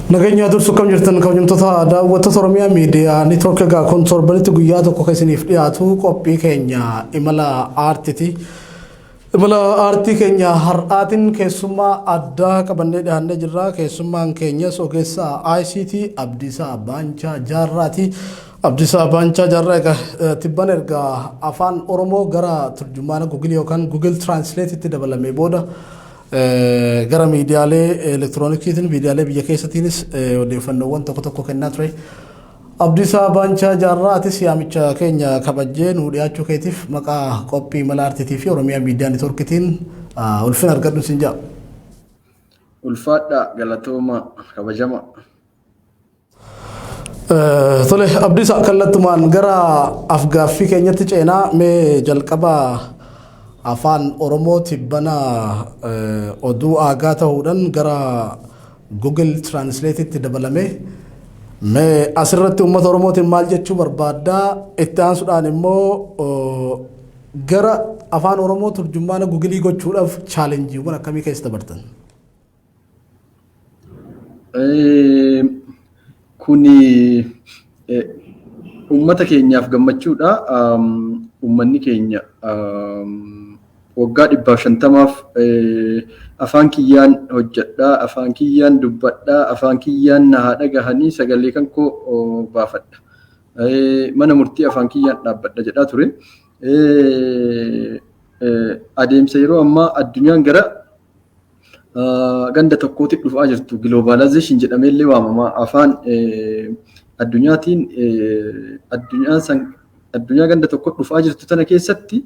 Naganya dursu kam jirtan kabajamtoota daawwattoota Oromiyaa miidiyaa neetwoorkii gaa kun torbanitti guyyaa tokko keessaniif dhiyaatu qophii keenya imala aartiiti. Imala aartii keenya har'aatiin keessummaa addaa qabannee dhiyaannee jirra. Keessummaan keenyas ogeessa ICT Abdiisaa Baancaa jaarraati. Abdiisaa Baancaa jaarraa egaa tibban erga afaan Oromoo gara turjumaana Google yookaan Google Translate itti dabalamee booda gara miidiyaalee elektiroonikiitiin miidiyaalee biyya keessattiinis odeeffannoowwan tokko tokko kennaa ture. Abdiisaa Baancaa jaarraatis yaamicha keenya kabajjee nu dhiyaachuu keetiif maqaa qophii imala aartiitii fi Oromiyaa miidiyaa neetwoorkiitiin ulfina argadhu sin jaa. Ulfaadha galatooma kabajama. Tole Abdiisaa kallattumaan gara afgaaffii keenyatti ceenaa mee jalqabaa Afaan Oromoo tibbana oduu aagaa ta'uudhaan gara Google Translate itti dabalame. Mee asirratti uummata Oromootiin maal jechuu barbaaddaa? Itti aansuudhaan immoo gara Afaan Oromoo turjumaana Google gochuudhaaf chaalenjiiwwan akkamii keessa dabartan? Kuni uummata keenyaaf gammachuudha. Uummanni keenya waggaa 150 afaan kiyyaan hojjedhaa, afaan kiyyaan dubbadhaa, afaan kiyyaan na haa dhagahanii sagalee kan koo baafadha. Mana murtii afaan kiyyaan dhaabbadha jedhaa ture. Adeemsa yeroo ammaa addunyaan gara ganda tokkootti dhufaa jirtu globalization jedhamee illee waamama. Afaan addunyaatiin addunyaa ganda tokkotti dhufaa jirtu tana keessatti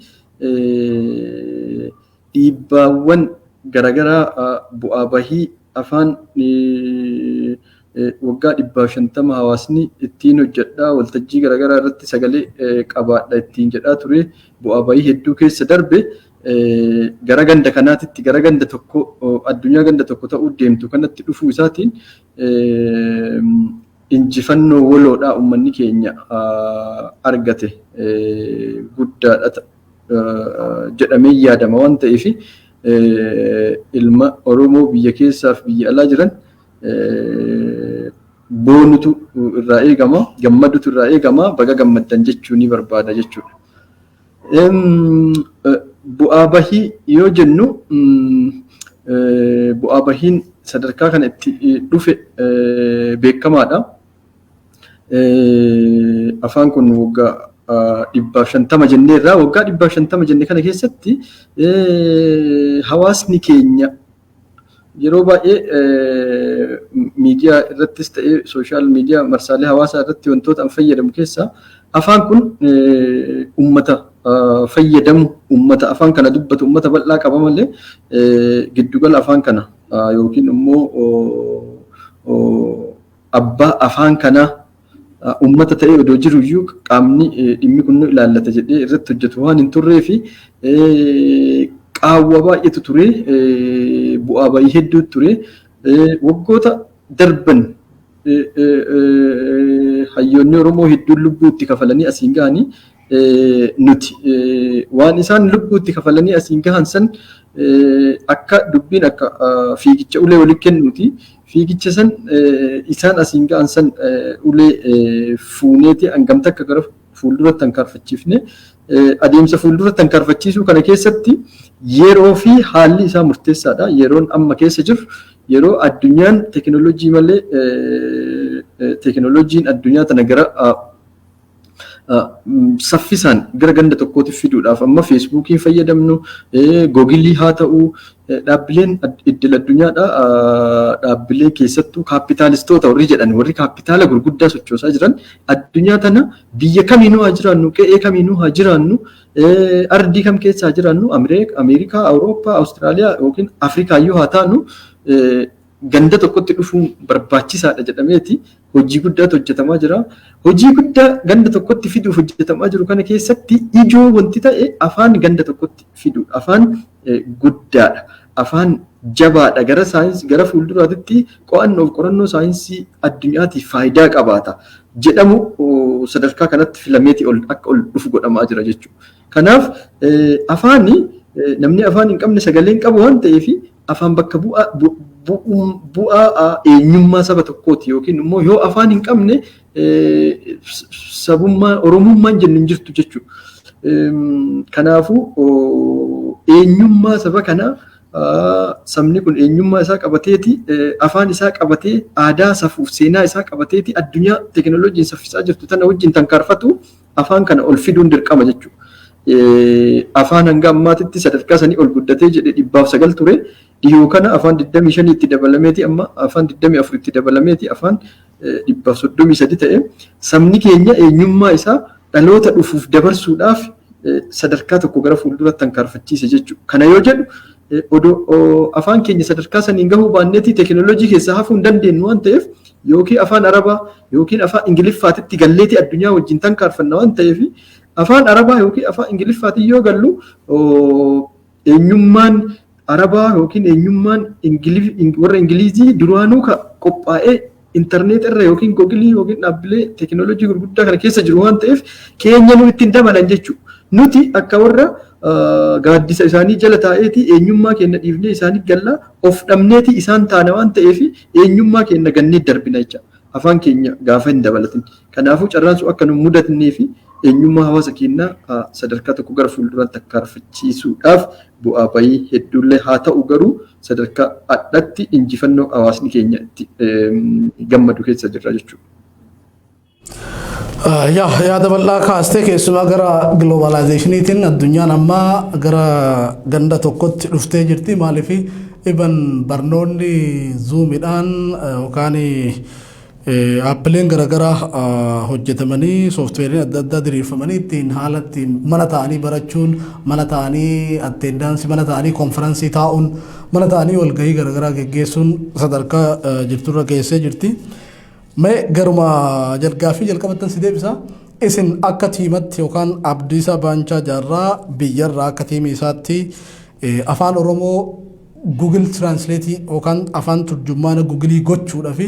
dhiibbaawwan garaagaraa bu'aa bahii afaan waggaa 150 hawaasni ittiin hojjedhaa waltajjii garaagaraa irratti sagalee qabaadha ittiin jedhaa ture. Bu'aa bahii hedduu keessa darbe gara ganda kanaatitti gara ganda tokko addunyaa ganda tokko ta'uu deemtu kanatti dhufuu isaatiin injifannoo waloodhaa uummanni keenya argate guddaadha jedhamee yaadama waan ta'eef ilma Oromoo biyya keessaaf biyya alaa jiran boonutu irraa eegama, gammadutu irraa eegama, baga gammaddan jechuu ni barbaada jechuudha. Bu'aa bahii yoo jennu bu'aa bahiin sadarkaa kana itti dhufe beekamaadha. Afaan kun waggaa 150 jenneerraa waggaa 150 jenne kana keessatti hawaasni keenya yeroo baay'ee miidiyaa irrattis ta'ee sooshaal miidiyaa marsaalee hawaasaa irratti wantoota an fayyadamu keessaa afaan kun uummata fayyadamu uummata afaan kana dubbatu uummata bal'aa qaba malee giddugala afaan kana yookiin immoo abbaa afaan kana uummata ta'ee odoo jiruyyuu qaamni dhimmi kun ilaallata jedhee irratti hojjetu waan hin turree fi qaawwa baay'eetu ture, bu'aa bahii hedduu ture. Waggoota darban hayyoonni Oromoo hedduun lubbuu itti kafalanii asiin gahanii nuti waan isaan lubbuu itti kafalanii asiin gahan san akka dubbiin akka fiigicha ulee walitti kennuuti. Fiigicha san isaan asiin gahan san ulee fuuneeti hangamta akka gara fuulduratti hankarfachiifne adeemsa fuulduratti hankarfachiisuu kana keessatti yeroo fi haalli isaa murteessaadha. Yeroon amma keessa jiru yeroo addunyaan teekinooloojii malee teekinooloojiin addunyaa tana gara saffisaan gara ganda tokkootti fiduudhaaf amma feesbuukii fayyadamnu googilii haa ta'u dhaabbileen idil addunyaadha. Dhaabbilee keessattuu kaapitaalistoota warri jedhan warri kaapitaala gurguddaa sochoosaa jiran addunyaa tana biyya kamiinuu haa jiraannu qe'ee kamiinuu haa jiraannu ardii kam keessa haa jiraannu Ameerikaa, Awurooppaa, Awustiraaliyaa yookiin Afrikaayyuu haa taanu ganda tokkotti dhufuun barbaachisaadha jedhameeti hojii guddaatu hojjetamaa jira. Hojii guddaa ganda tokkotti fiduuf hojjetamaa jiru kana keessatti ijoo wanti ta'e afaan ganda tokkotti fiduudha. Afaan guddaadha. afaan jabaadha gara saayinsii gara fuulduraatti qorannoo saayinsii addunyaatiif faayidaa qabaata jedhamu sadarkaa kanatti filameeti akka ol dhufu godhamaa jira jechuudha. Kanaaf afaani namni afaan hin qabne sagalee hin qabu waan ta'eef afaan bakka bu'aa eenyummaa saba tokkooti yookiin immoo yoo afaan hin qabne sabummaa oromummaan jennu hin jirtu jechuudha. Kanaafuu eenyummaa saba kanaa sabni kun eenyummaa isaa qabateeti afaan isaa qabatee aadaa safuuf seenaa isaa qabateeti addunyaa teekinooloojiin saffisaa jirtu tana wajjin tankaarfatu afaan kana ol fiduun dirqama jechuudha. Afaan hanga ammaatitti sadarkaa sanii ol guddatee jedhe 900 ture. Dhiyoo kana afaan 25 itti dabalameeti amma afaan 24 itti dabalameeti afaan 133 ta'e sabni keenya eenyummaa isaa dhaloota dhufuuf dabarsuudhaaf sadarkaa tokko gara fuulduratti tankaarfachiise jechuudha. Kana yoo jedhu odoo afaan keenya sadarkaa saniin gahuu baanneeti teekinooloojii keessaa hafuu hin dandeenyu waan ta'eef yookiin afaan arabaa yookiin afaan ingiliffaatitti galleeti addunyaa wajjin tankaarfanna waan ta'eef afaan arabaa yookiin afaan ingiliffaatiin yoo gallu eenyummaan arabaa yookiin eenyummaan warra ingilizii duraanuu qophaa'ee internet irra yookiin googilii yookiin dhaabbilee teekinooloojii gurguddaa kana keessa jiru waan ta'eef keenya nu ittiin dabalan jechuudha. Nuti akka warra gaaddisa isaanii jala taa'eeti eenyummaa keenya dhiifnee isaanii galla of dhabneeti isaan taana waan ta'eef eenyummaa keenya gannee darbina jecha afaan keenya gaafa hin dabalatin. Kanaafuu carraan sun akka nu mudatnee fi eenyummaa hawaasa keenyaa sadarkaa tokko gara fuulduraatti tankaarfachiisuudhaaf bu'aa bahii hedduullee haa ta'u garuu sadarkaa addaatti injifannoo hawaasni keenya itti gammadu keessa jirra jechuudha. Yaada bal'aa kaastee keessumaa gara giloobaalaayizeeshiniitiin addunyaan ammaa gara ganda tokkotti dhuftee jirti. Maaliif iban barnoonni zuumidhaan yookaan aappileen garaagaraa hojjetamanii sooftiweeriin adda addaa diriirfamanii ittiin haala ittiin mana ta'anii barachuun mana ta'anii attendaansii mana ta'anii konferansii taa'uun mana ta'anii walgahii garaagaraa geggeessuun sadarkaa jirturra geessee jirti. Mee garuma jalqabattan si deebisa isin akka tiimatti yookaan Abdiisaa Baancaa jaarraa biyyarraa akka tiimii isaatti afaan Oromoo Google Translate yookaan afaan turjumaana Googilii gochuudhaaf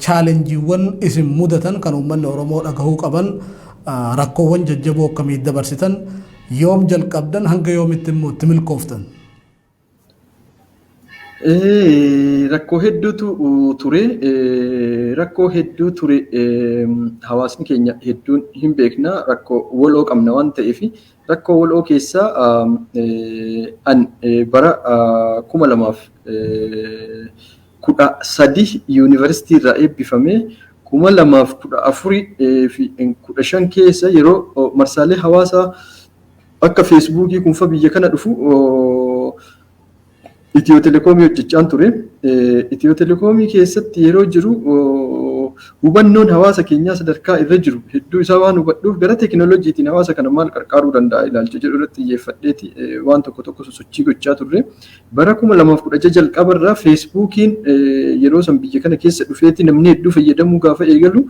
chaalenjiiwwan isin mudatan kan uummanni Oromoo dhagahuu qaban rakkoowwan jajjaboo akkamii dabarsitan yoom jalqabdan hanga yoomitti immoo itti milkooftan? Rakkoo hedduutu ture. Rakkoo hedduu ture hawaasni keenya hedduun hin beekna. Rakkoo waloo qabna waan ta'eef rakkoo waloo keessaa bara 2013 yuunivarsiitii irraa eebbifamee 2014 fi 15 keessa yeroo marsaalee hawaasaa akka feesbuukii kunfa biyya kana dhufu Itiyoo telekoomii hojjechaan ture. Itiyoo telekoomii keessatti yeroo jiru hubannoon hawaasa keenyaa sadarkaa irra jiru hedduu isaa waan hubadhuuf gara teekinooloojiitiin hawaasa kana maal qarqaaruu danda'a ilaalcha jedhu irratti xiyyeeffadheeti waan tokko sosochii gochaa turre. Bara 2016 jalqabarraa feesbuukiin yeroo san biyya kana keessa dhufeeti namni hedduu fayyadamuu gaafa eegalu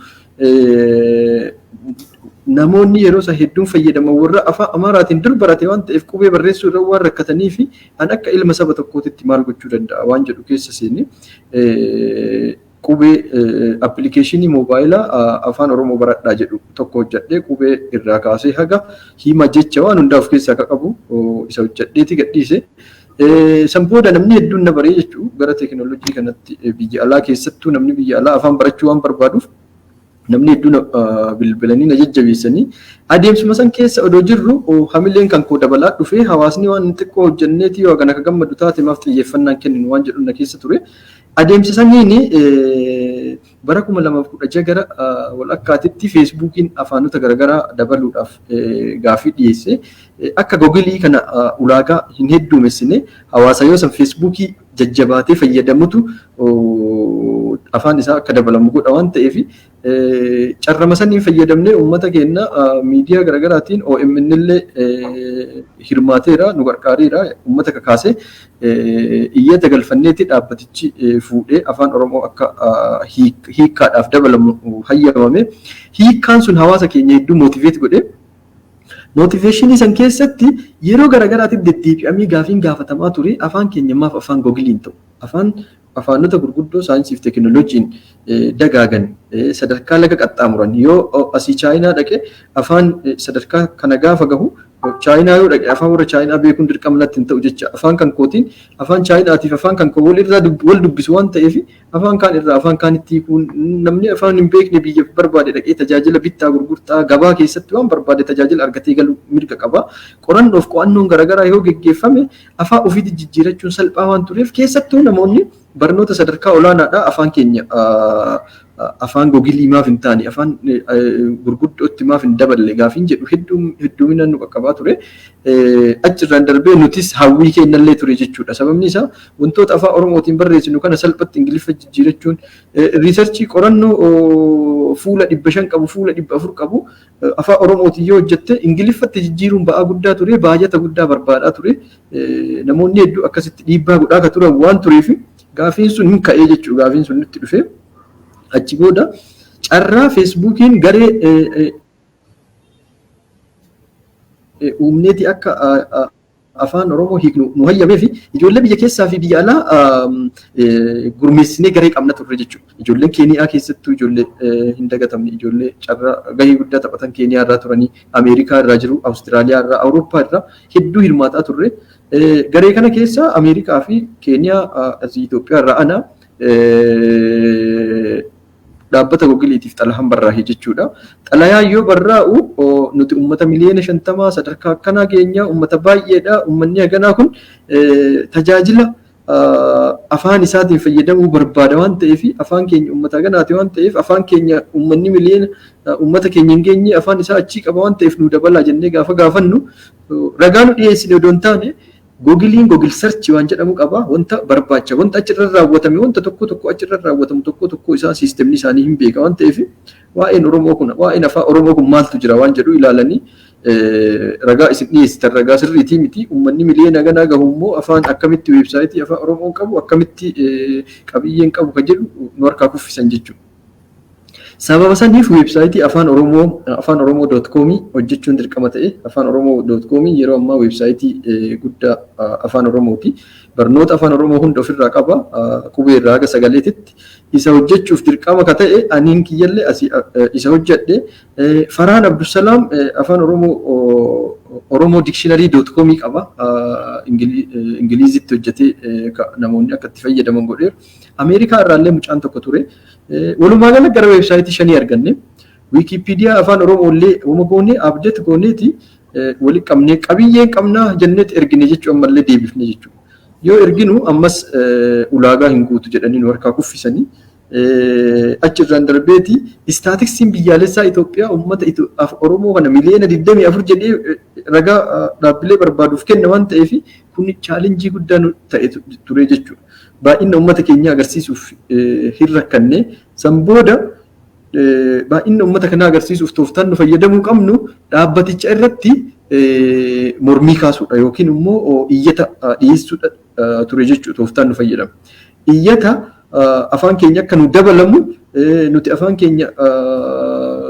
namoonni yeroo isa hedduun fayyadaman warra afaan Amaaraatiin dur barate waan ta'eef qubee barreessuu irra waan rakkatanii fi an akka ilma saba tokkootitti maal gochuu danda'a waan jedhu keessa seeni qubee appilikeeshinii moobaayilaa afaan Oromoo baradhaa jedhu tokko hojjedhee qubee irraa kaasee haga hima jecha waan hundaa of keessaa akka qabu isa hojjedheeti gadhiise. San booda namni hedduun na baree jechuun gara teekinooloojii kanatti biyya alaa keessattuu namni biyya alaa afaan barachuu waan barbaaduuf namni hedduun bilbilanii na jajjabeessanii adeemsuma san keessa odoo jirru hamileen kan koo dabalaa dhufee hawaasni waan xiqqoo hojjenneeti yoo akka gammadu taate maaf xiyyeeffannaan kenninu waan jedhu na keessa ture. Adeemsa saniin bara 2016 gara walakkaatitti feesbuukiin afaanota garaagaraa dabaluudhaaf gaafii dhiyeesse akka googilii kana ulaagaa hin hedduumessine hawaasa yoo san feesbuukii jajjabaatee fayyadamutu afaan isaa akka dabalamu godha waan ta'eef carrama saniin fayyadamnee uummata keenya miidiyaa garaagaraatiin OMN illee hirmaateera nu gargaareera uummata kakaasee iyyata galfanneeti dhaabbatichi fuudhee afaan Oromoo akka hiikkaadhaaf dabalamu hayyamame hiikkaan sun hawaasa keenya hedduu mootiveet godhe Notification san keessatti yeroo garagaraatiif deddeebi'amii gaafiin gaafatamaa ture afaan keenya maaf afaan googiliin ta'u afaanota gurguddoo saayinsii fi teekinooloojiin dagaagan sadarkaa laga qaxxaamuran yoo asii chaayinaa dhaqe afaan sadarkaa kana gaafa gahu chaayinaa yoo dhaqe afaan warra chaayinaa beekuun dirqama natti hin ta'u jecha afaan kan kootiin afaan chaayinaatiif afaan kan koo wal irraa wal dubbisu waan ta'eef afaan kaan irraa afaan kaanitti hiikuun namni afaan hin beekne biyya barbaade dhaqee tajaajila bittaa gurgurtaa gabaa keessatti waan barbaade tajaajila argatee galuu mirga qaba. Qorannoof qo'annoon garaagaraa yoo geggeeffame afaan ofiitti jijjiirachuun salphaa waan tureef keessattuu namoonni barnoota sadarkaa olaanaadhaa afaan keenya afaan googilii maaf hin taane afaan gurguddootti maaf hin daballe gaafiin jedhu hedduminaan nu qaqqabaa ture. Achirraan darbee nutis hawwii kennallee ture jechuudha. Sababni isaa wantoota afaan Oromootiin barreessinu kana salphatti Ingiliffa jijjiirachuun riisarchii qorannoo fuula 500 qabu fuula 400 qabu afaan Oromootiin yoo hojjette Ingiliffatti jijjiiruun ba'aa guddaa ture baay'ata guddaa barbaadaa ture. Namoonni hedduu akkasitti dhiibbaa godhaa akka turan waan tureef gaafiin sun hin ka'ee jechuudha. Gaafiin sun nutti dhufee achi booda carraa feesbuukiin garee uumneeti akka afaan Oromoo hiiknu nu hayyamee fi ijoollee biyya keessaa fi biyya alaa gurmeessinee garee qabna turre jechuudha. Ijoolleen Keeniyaa keessattuu ijoollee hin dagatamne ijoollee carraa gahee guddaa taphatan Keeniyaa irraa turanii Ameerikaa irraa jiru Awustiraaliyaa irraa Awurooppaa irraa hedduu hirmaataa turre. Garee kana keessa Ameerikaa fi Keeniyaa asii Itoophiyaa irraa ana dhaabbata googiliitiif xalahaan barraa'e jechuudha. Xalayaan yoo barraa'u nuti uummata miliyoona 50 sadarkaa akkanaa keenya uummata baay'eedha. Uummanni haganaa kun tajaajila afaan isaatiin fayyadamuu barbaada waan ta'eef afaan keenya uummata haganaati waan ta'eef afaan keenya uummanni miliyoona uummata keenya hin geenye afaan isaa achii qaba waan ta'eef nu dabalaa jennee gaafa gaafannu ragaa nu dhiyeessine odoo hin taane googiliin googil sarchi waan jedhamu qaba wanta barbaacha wanta achirra raawwatame wanta tokko achirra raawwatamu tokko isaa siistemni isaanii hin beeka waan ta'eef waa'een Oromoo kun waa'een afaan Oromoo kun maaltu jira waan jedhu ilaalanii ragaa isin dhiyeessitan ragaa sirriitii miti uummanni miliyoona haganaa gahu immoo afaan akkamitti weebsaayitii afaan Oromoo qabu akkamitti qabiyyeen qabu kan jedhu nu harkaa kuffisan jechuudha. Sababa saniif weebsaayitii afaan oromoo.com hojjechuun dirqama ta'e afaan oromoo.com yeroo ammaa weebsaayitii guddaa afaan Oromooti. Barnoota afaan Oromoo hunda ofirraa qaba qubee irraa haga sagaleetitti isa hojjechuuf dirqama ka ta'e aniin kiyyallee isa hojjedhe Faraan Abdusalaam afaan Oromoo dictionary.com qaba Ingilizitti hojjetee namoonni akka itti fayyadaman godheera. Ameerikaa irraallee mucaan tokko ture. Walumaa gala gara weebsaayitii 5 arganne. Wikipedia afaan Oromoolee goonee abdeet gooneeti walitti qabnee qabiyyeen qabnaa jenneeti ergine jechuun ammallee deebifne jechuudha. Yoo erginu ammas ulaagaa hin guutu jedhanii nu harkaa kuffisanii achirraan darbeeti istaatiksiin biyyaalessaa Itoophiyaa uummata Oromoo kana miliyoona 24 jedhee ragaa dhaabbilee barbaaduuf kenna waan ta'eef kun chaalenjii guddaa ta'e ture jechuudha. Baay'ina uummata keenya agarsiisuuf hin rakkanne san booda baay'ina uummata kanaa agarsiisuuf tooftaan nu fayyadamuu qabnu dhaabbaticha irratti mormii kaasuudha yookiin immoo iyyata dhiyeessuudha ture jechuudha tooftaan nu fayyadamu. Iyyata afaan keenya akka nu dabalamu nuti afaan keenya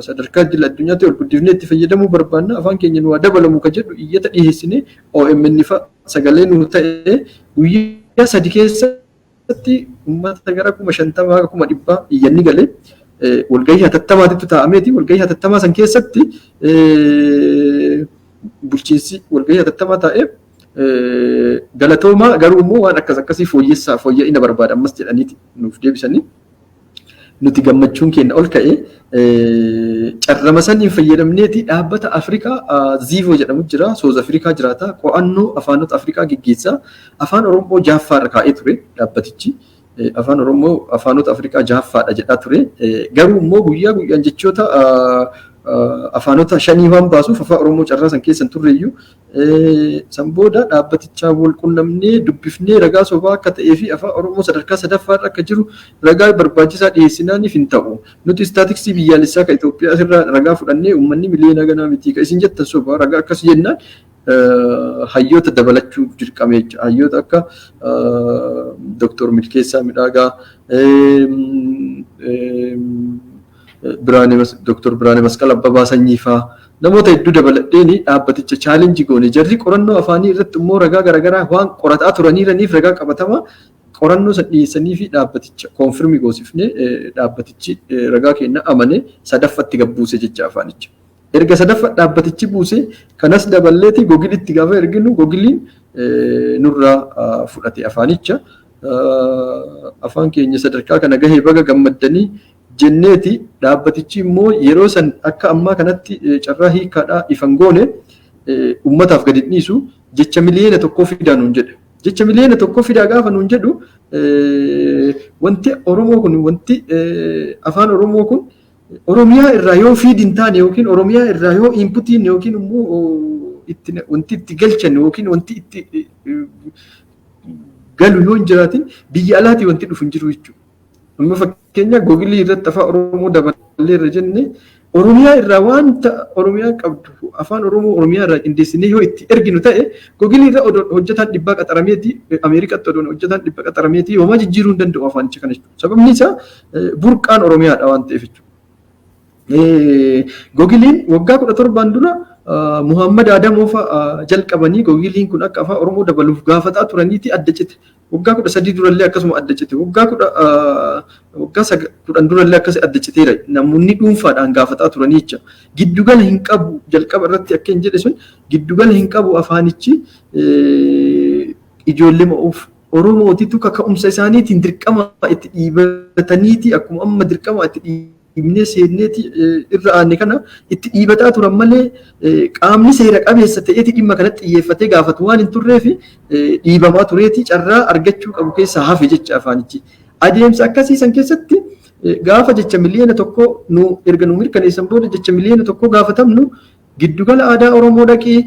sadarkaa idil addunyaatti ol guddifnee itti fayyadamuu barbaanna afaan keenya nu dabalamu kan jedhu iyyata dhiyeessine OMN fa sagalee nu ta'e guyyaa 3 keessatti uummata gara 50,000 100,000 iyyanni galee walgahii hatattamaatitti taa'ameeti walgahii hatattamaa san keessatti bulchiinsi walgahii hatattamaa taa'ee galatooma garuu immoo waan akkasii fooyya'ina barbaada ammas jedhaniiti nuuf deebisanii nuti gammachuun keenya ol ka'e carrama saniin fayyadamneeti dhaabbata Afrikaa Ziivoo jedhamu jira South Afrikaa jiraata qo'annoo afaanota Afrikaa geggeessaa afaan Oromoo 6ffaa irra kaa'ee ture dhaabbatichi afaan Oromoo afaanota Afrikaa 6ffaadha jedhaa ture garuu immoo guyyaa guyyaan jechoota afaanota 5 waan baasuuf afaan Oromoo carraa san keessan turreeyyuu san booda dhaabbatichaa wal qunnamnee dubbifnee ragaa sobaa akka ta'ee fi afaan Oromoo sadarkaa 3ffaa irra akka jiru ragaa barbaachisaa dhiyeessinaaniif hin ta'u nuti istaatiksii biyyaalessaa ka Itoophiyaa irraa ragaa fudhannee uummanni miliyoona ganaa miti ka isin jettan sobaa ragaa akkas jennaan hayyoota dabalachuu dirqame jechuudha. Hayyoota akka Dr. Milkeessaa Midhaagaa Dr. Biraanee Masqal Abbabaa Sanyii fa'aa namoota hedduu dabaladheeni dhaabbaticha chaalenjii goone jarri qorannoo afaanii irratti immoo ragaa garaagaraa waan qorataa turaniiraniif ragaa qabatamaa qorannoo san dhiyeessanii fi dhaabbaticha koonfirmii goosifne dhaabbatichi ragaa kenna amane sadaffatti gabbuuse jecha afaanicha. Erga sadaffa dhaabbatichi buuse kanas daballeeti gogilitti gaafa erginu gogiliin nurraa fudhate afaanicha. Afaan keenya sadarkaa kana gahee baga gammaddanii jenneeti dhaabbatichi immoo yeroo san akka ammaa kanatti carraa hiikaadhaa ifan goone ummataaf gadi dhiisu jecha miliyoona tokkoo fidaa nuun jedhe. Jecha miliyoona tokkoo fidaa gaafa nuun jedhu wanti Oromoo kun wanti afaan Oromoo kun Oromiyaa irraa yoo fiidin taane yookiin Oromiyaa irraa yoo inputiin yookiin immoo wanti itti galchan yookiin wanti itti galu yoo hin jiraatin biyya alaatii wanti dhufu hin jiru jechuudha. Amma fakkeenya googilii irratti afaan Oromoo dabalee irra jenne Oromiyaa irraa wanta Oromiyaa qabdu afaan Oromoo Oromiyaa irraa qindeessinee yoo itti erginu ta'e googilii irra hojjetaan dhibbaa qaxarameeti Ameerikaatti odoon hojjetaan dhibbaa qaxarameeti homaa jijjiiruu hin danda'u afaanicha kana jechuudha. Sababni isaa burqaan Oromiyaadha waan ta'eef jechuudha. Googiliin waggaa 17 dura Muhammad Adamoo fa'a jalqabanii googiliin kun akka afaan Oromoo dabaluuf gaafataa turaniiti adda cite. Waggaa 13 durallee akkasuma adda cite. Waggaa 10 durallee akkas adda citeera. Namoonni dhuunfaadhaan gaafataa turanii jecha. Giddugala hin qabu jalqaba irratti akka hin jedhe sun giddugala hin qabu afaanichi ijoollee ma'uuf Oromootitu kaka'umsa isaaniitiin dirqama itti dhiibataniiti akkuma amma dirqama itti dhibnee seenneeti irra aanne kana itti dhiibataa turan malee qaamni seera qabeessa ta'eeti dhimma kanatti xiyyeeffatee gaafatu waan hin turreef dhiibamaa tureeti carraa argachuu qabu keessaa hafe jecha afaanichi. Adeemsa akkasiisan keessatti gaafa jecha miliyoona tokko nu erga nu mirkaneessan booda jecha miliyoona tokko gaafatamnu giddugala aadaa Oromoo dhaqee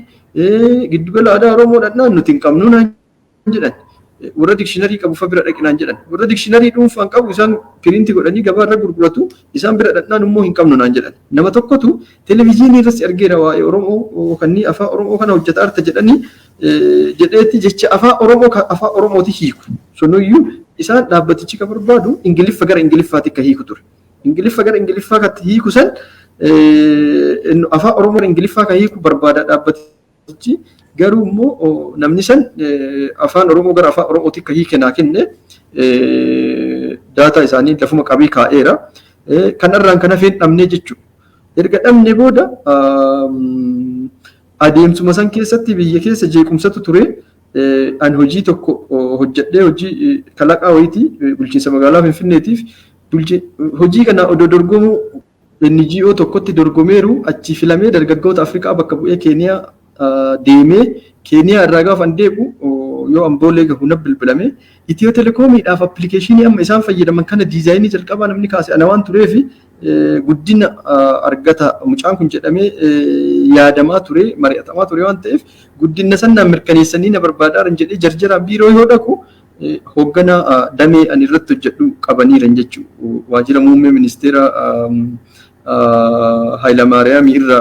giddugala aadaa Oromoo dhaqnaan nuti hin qabnu naan jedhan. Warra dikshiinarii qabu fa bira dhaqinaan jedhan. Warra dikshiinarii dhuunfaan qabu isaan piriintii godhanii gabaa irra gurguratu isaan bira dhaqnaan immoo hin qabnu naan jedhan. Nama tokkotu televezyiinii irratti argeera waa'ee Oromoo kannii afaan Oromoo kana hojjetaa arta jedhanii jedheetti jecha afaan Oromooti hiiku. Sunuyyuu isaan dhaabbatichi kan barbaadu Ingiliffa gara Ingiliffaatti akka hiiku ture. Ingiliffa gara Ingiliffaatti hiiku san afaan Oromoo Ingiliffaa kan hiiku barbaada dhaabbatichi. Garuu immoo namni san afaan Oromoo gara afaan Oromootti akka hiikenaa kenne daataa isaanii lafuma qabii kaa'eera. Kanarraan kan hafeen dhabnee jechuudha. Erga dhabnee booda adeemsuma san keessatti biyya keessa jeequmsatu ture. An hojii tokko hojjedhee hojii kalaqaa wayitii bulchiinsa magaalaa Finfinneetiif hojii kana odoo dorgomuu NGO tokkotti dorgomeeru achi filamee dargaggoota Afrikaa bakka bu'ee Keeniyaa deemee Keeniyaa irraa gaafa deebi'u yoo amboolee gahu na bilbilame Itiyoo Telekoomiidhaaf appilikeeshinii amma isaan fayyadaman kana diizaayinii jalqabaa namni kaase ana waan tureef guddina argata mucaan kun jedhamee yaadamaa ture mari'atamaa ture waan ta'eef guddina sannaan mirkaneessanii na barbaadaaran jedhee jarjaraan biiroo yoo dhaqu hoogganaa damee ani irratti hojjedhu qabaniiran jechuudha. Waajjira muummee ministeera Hayilamaariyaam irra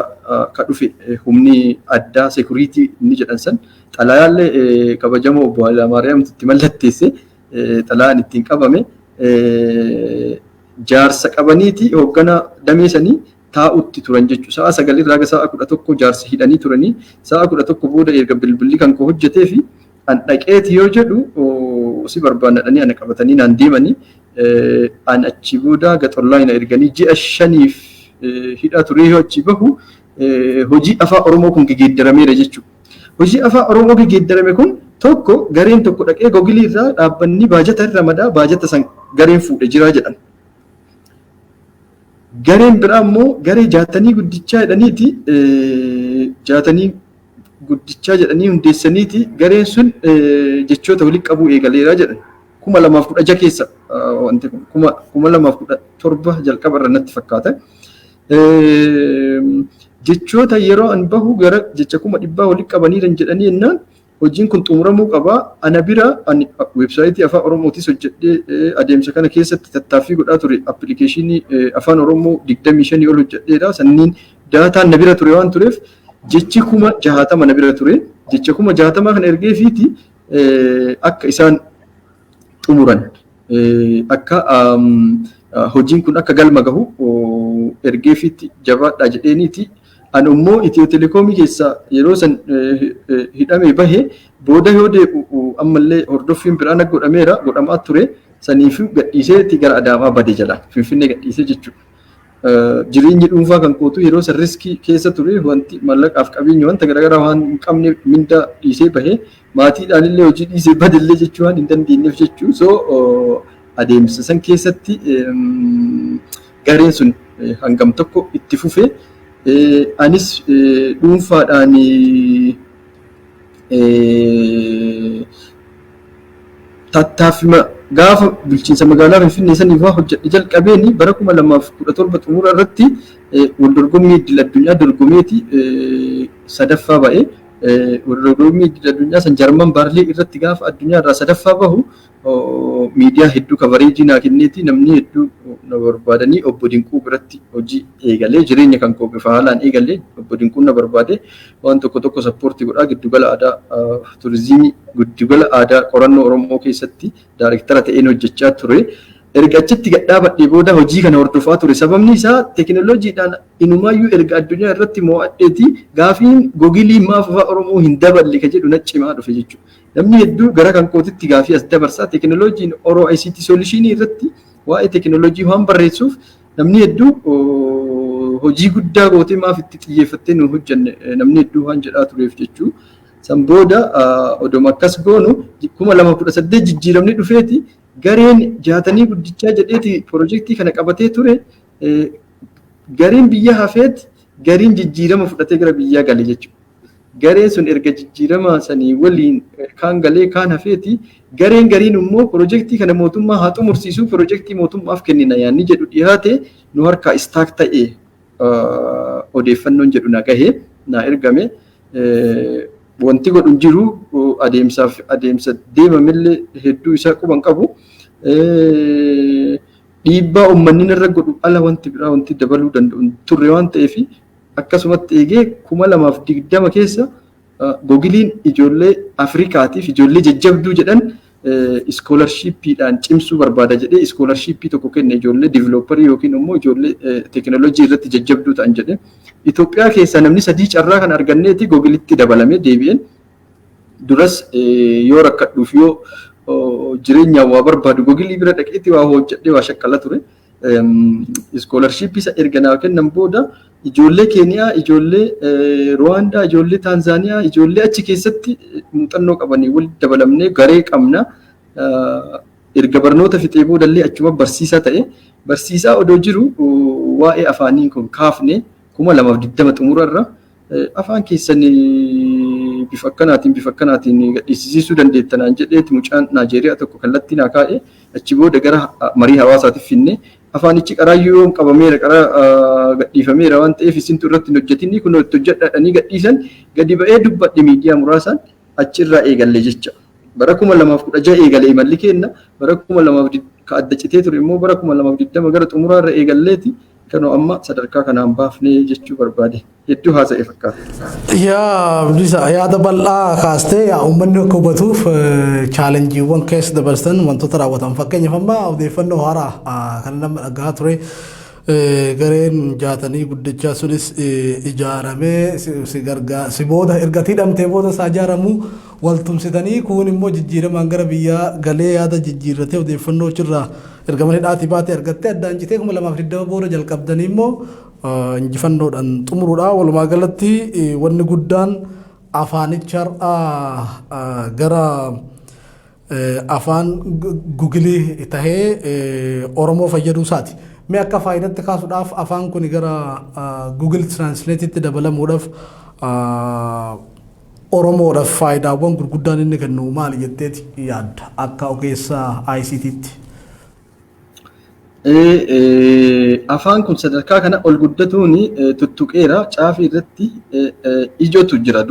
ka dhufe humni addaa sekuriitii inni jedhan san xalayaallee kabajamoo obbo Hayilamaariyaam itti mallatteesse xalayaan ittiin qabame jaarsa qabaniiti hoogganaa damee sanii taa'utti turan jechuudha. Sa'a 9 irraa ga sa'a 11 jaarsa hidhanii turanii sa'a 11 booda erga bilbilli kan koo hojjetee fi an dhaqeeti yoo jedhu si barbaadanii ana qabatanii naan deemanii an achi booda gaxollaa na erganii ji'a 5 hidhaa ture yoo achi bahu hojii afaan Oromoo kun gegeeddarameera jechuudha. Hojii afaan Oromoo gegeeddarame kun tokko gareen tokko dhaqee googilii irraa dhaabbanni baajata irra madaa baajata san gareen fuudhe jira jedhan. Gareen biraa immoo garee jaatanii guddichaa jedhaniiti jaatanii guddichaa jedhanii hundeessaniiti gareen sun jechoota walitti qabuu eegaleera jedhan. 2016 keessa wanti kun 2017 jalqaba irra natti fakkaata. Jechoota yeroo an bahu gara jecha 100 walitti qabaniiran jedhanii ennaan hojiin kun xumuramuu qaba. Ana bira ani weebsaayitii afaan Oromootis hojjedhee adeemsa kana keessatti tattaaffii godhaa ture. Appilikeeshinii afaan Oromoo 25 ol hojjedheera. Sanniin daataan na bira ture waan tureef jechi 60 na bira ture. Jecha 60 kana ergee fiiti akka isaan xumuran akka hojiin kun akka galma gahu ergee fiiti jabaadhaa jedheeniiti An immoo Itiyoo Telekoomii keessa yeroo san hidhamee bahe booda yoo deebi'u ammallee hordoffiin biraan akka godhamaa ture saniif gadhiiseeti gara Adaamaa bade jala Finfinnee gadhiisee jechuudha. Jireenyi dhuunfaa kan kootu yeroo san riskii keessa ture wanti mallaqaaf qabeenya wanta garaagaraa waan hin qabne mindaa dhiisee bahee maatiidhaan illee hojii dhiisee badillee jechuu waan hin dandeenyeef jechuu so adeemsa san keessatti gareen sun hangam tokko itti fufee anis dhuunfaadhaan tattaaffima gaafa bulchiinsa magaalaa Finfinnee saniif hojjedhe jalqabeeni bara 2017 xumura irratti wal dorgommii idil addunyaa dorgomeeti sadaffaa ba'e wal dorgommii idil addunyaa san Jarman Baarlii irratti gaafa addunyaa irraa sadaffaa bahu miidiyaa hedduu kavareejii naa kenneeti namni hedduu na barbaadanii obbo Dinquu biratti hojii eegalee jireenya kan koo bifa haalaan eegalee obbo Dinquun na barbaade waan tokko sappoortii godhaa giddugala aadaa turizimii giddugala aadaa qorannoo Oromoo keessatti daayireektara ta'een hojjechaa ture. Erga achitti gadhaabadhee booda hojii kana hordofaa ture. Sababni isaa teekinooloojiidhaan inumaayyuu erga addunyaa irratti mo'adheeti gaafiin googilii maaf afaan Oromoo hin daballe ka jedhu na cimaa dhufe jechuudha. Namni hedduu gara kan kootitti gaafii as dabarsaa teekinooloojiin ICT solutionii irratti waa'ee teekinooloojii waan barreessuuf namni hedduu hojii guddaa gootee maaf itti xiyyeeffattee nu hojjenne namni hedduu waan jedhaa tureef jechuu. San booda odoma akkas goonu 2018 jijjiiramni dhufeeti gareen jaatanii guddichaa jedheeti piroojeektii kana qabatee ture gareen biyya hafeet gariin jijjiirama fudhatee gara biyyaa gale jechuudha. Gareen sun erga jijjiirama sanii waliin kaan galee kaan hafeeti gariin immoo piroojeektii kana mootummaa haa xumursiisuu piroojeektii mootummaaf kennina yaanni jedhu dhiyaate nu harkaa istaak ta'e odeeffannoon jedhu na gahee na ergame wanti godhu jiru adeemsa deemamillee hedduu isaa quban qabu dhiibbaa uummanni irra godhu ala wanti biraa wanti dabaluu danda'u turre waan ta'eef akkasumatti eegee 2020 keessa googiliin ijoollee Afrikaatiif ijoollee jajjabduu jedhan iskoolarshippiidhaan cimsuu barbaada jedhee iskoolarshipii tokko kenne ijoollee diivelooparii yookiin immoo ijoollee teekinooloojii irratti jajjabduu ta'an jedhee Itoophiyaa keessaa namni 3 carraa kan arganneeti googilitti dabalamee deebi'een duras yoo rakkadhuuf yoo jireenyaan waa barbaadu googilii bira dhaqeetti waa hojjedhee waa shakkala ture. Iskoolarshipii isa erga naa kennan booda ijoollee Keeniyaa, ijoollee Ruwaandaa, ijoollee Taanzaaniyaa, ijoollee achi keessatti muuxannoo qabanii walitti dabalamnee garee qabna. Erga barnoota fixee boodallee achuma barsiisaa ta'e. Barsiisaa odoo jiru waa'ee afaanii kun kaafne 2020 xumurarra afaan keessanii bifa akkanaatiin gadhiisisuu dandeettanaan jedheeti mucaan Naajeeriyaa tokko kallattii naa kaa'e achi booda gara marii hawaasaatiif finne afaanichi qaraayyuu yoon qabameera qaraa gadhiifameera waan ta'eef isintu irratti hin hojjetinni kun itti hojjedhaadhanii gadhiisan gadi ba'ee dubbadhe miidiyaa muraasaan achirraa eegalle jecha. Bara 2016 eegalee imalli kenna bara 2000 ka adda citee ture immoo bara 2020 gara xumuraarra eegalleeti kanoo amma sadarkaa kanaan baafnee jechuu barbaade hedduu haasa'e fakkaata. Abdiisaa yaada bal'aa kaastee uummanni akka hubatuuf chaalenjiiwwan keessa dabarsan wantoota raawwatan fakkeenyaaf amma odeeffannoo haaraa kan nama dhagaa ture gareen jaatanii guddichaa sunis ijaaramee si booda erga hidhamtee booda isaa ijaaramu waltumsitanii kun immoo jijjiiramaan gara biyyaa galee yaada jijjiirratee odeeffannoo achirraa erga mana hidhaatii baatee argattee addaan citee 2020 booda jalqabdanii immoo injifannoodhaan xumuruudha. Walumaa galatti wanni guddaan afaanicharraa gara afaan gugilii tahee Oromoo fayyaduu isaati. Mee akka faayidaatti kaasuudhaaf afaan kun gara Google Translate'itti dabalamuudhaaf Oromoodhaaf faayidaawwan gurguddaan inni kennu maali jetteeti yaadda akka ogeessa ICT'tti? Afaan kun sadarkaa kana ol guddatuun tuttuqeera caafii irratti ijootu jira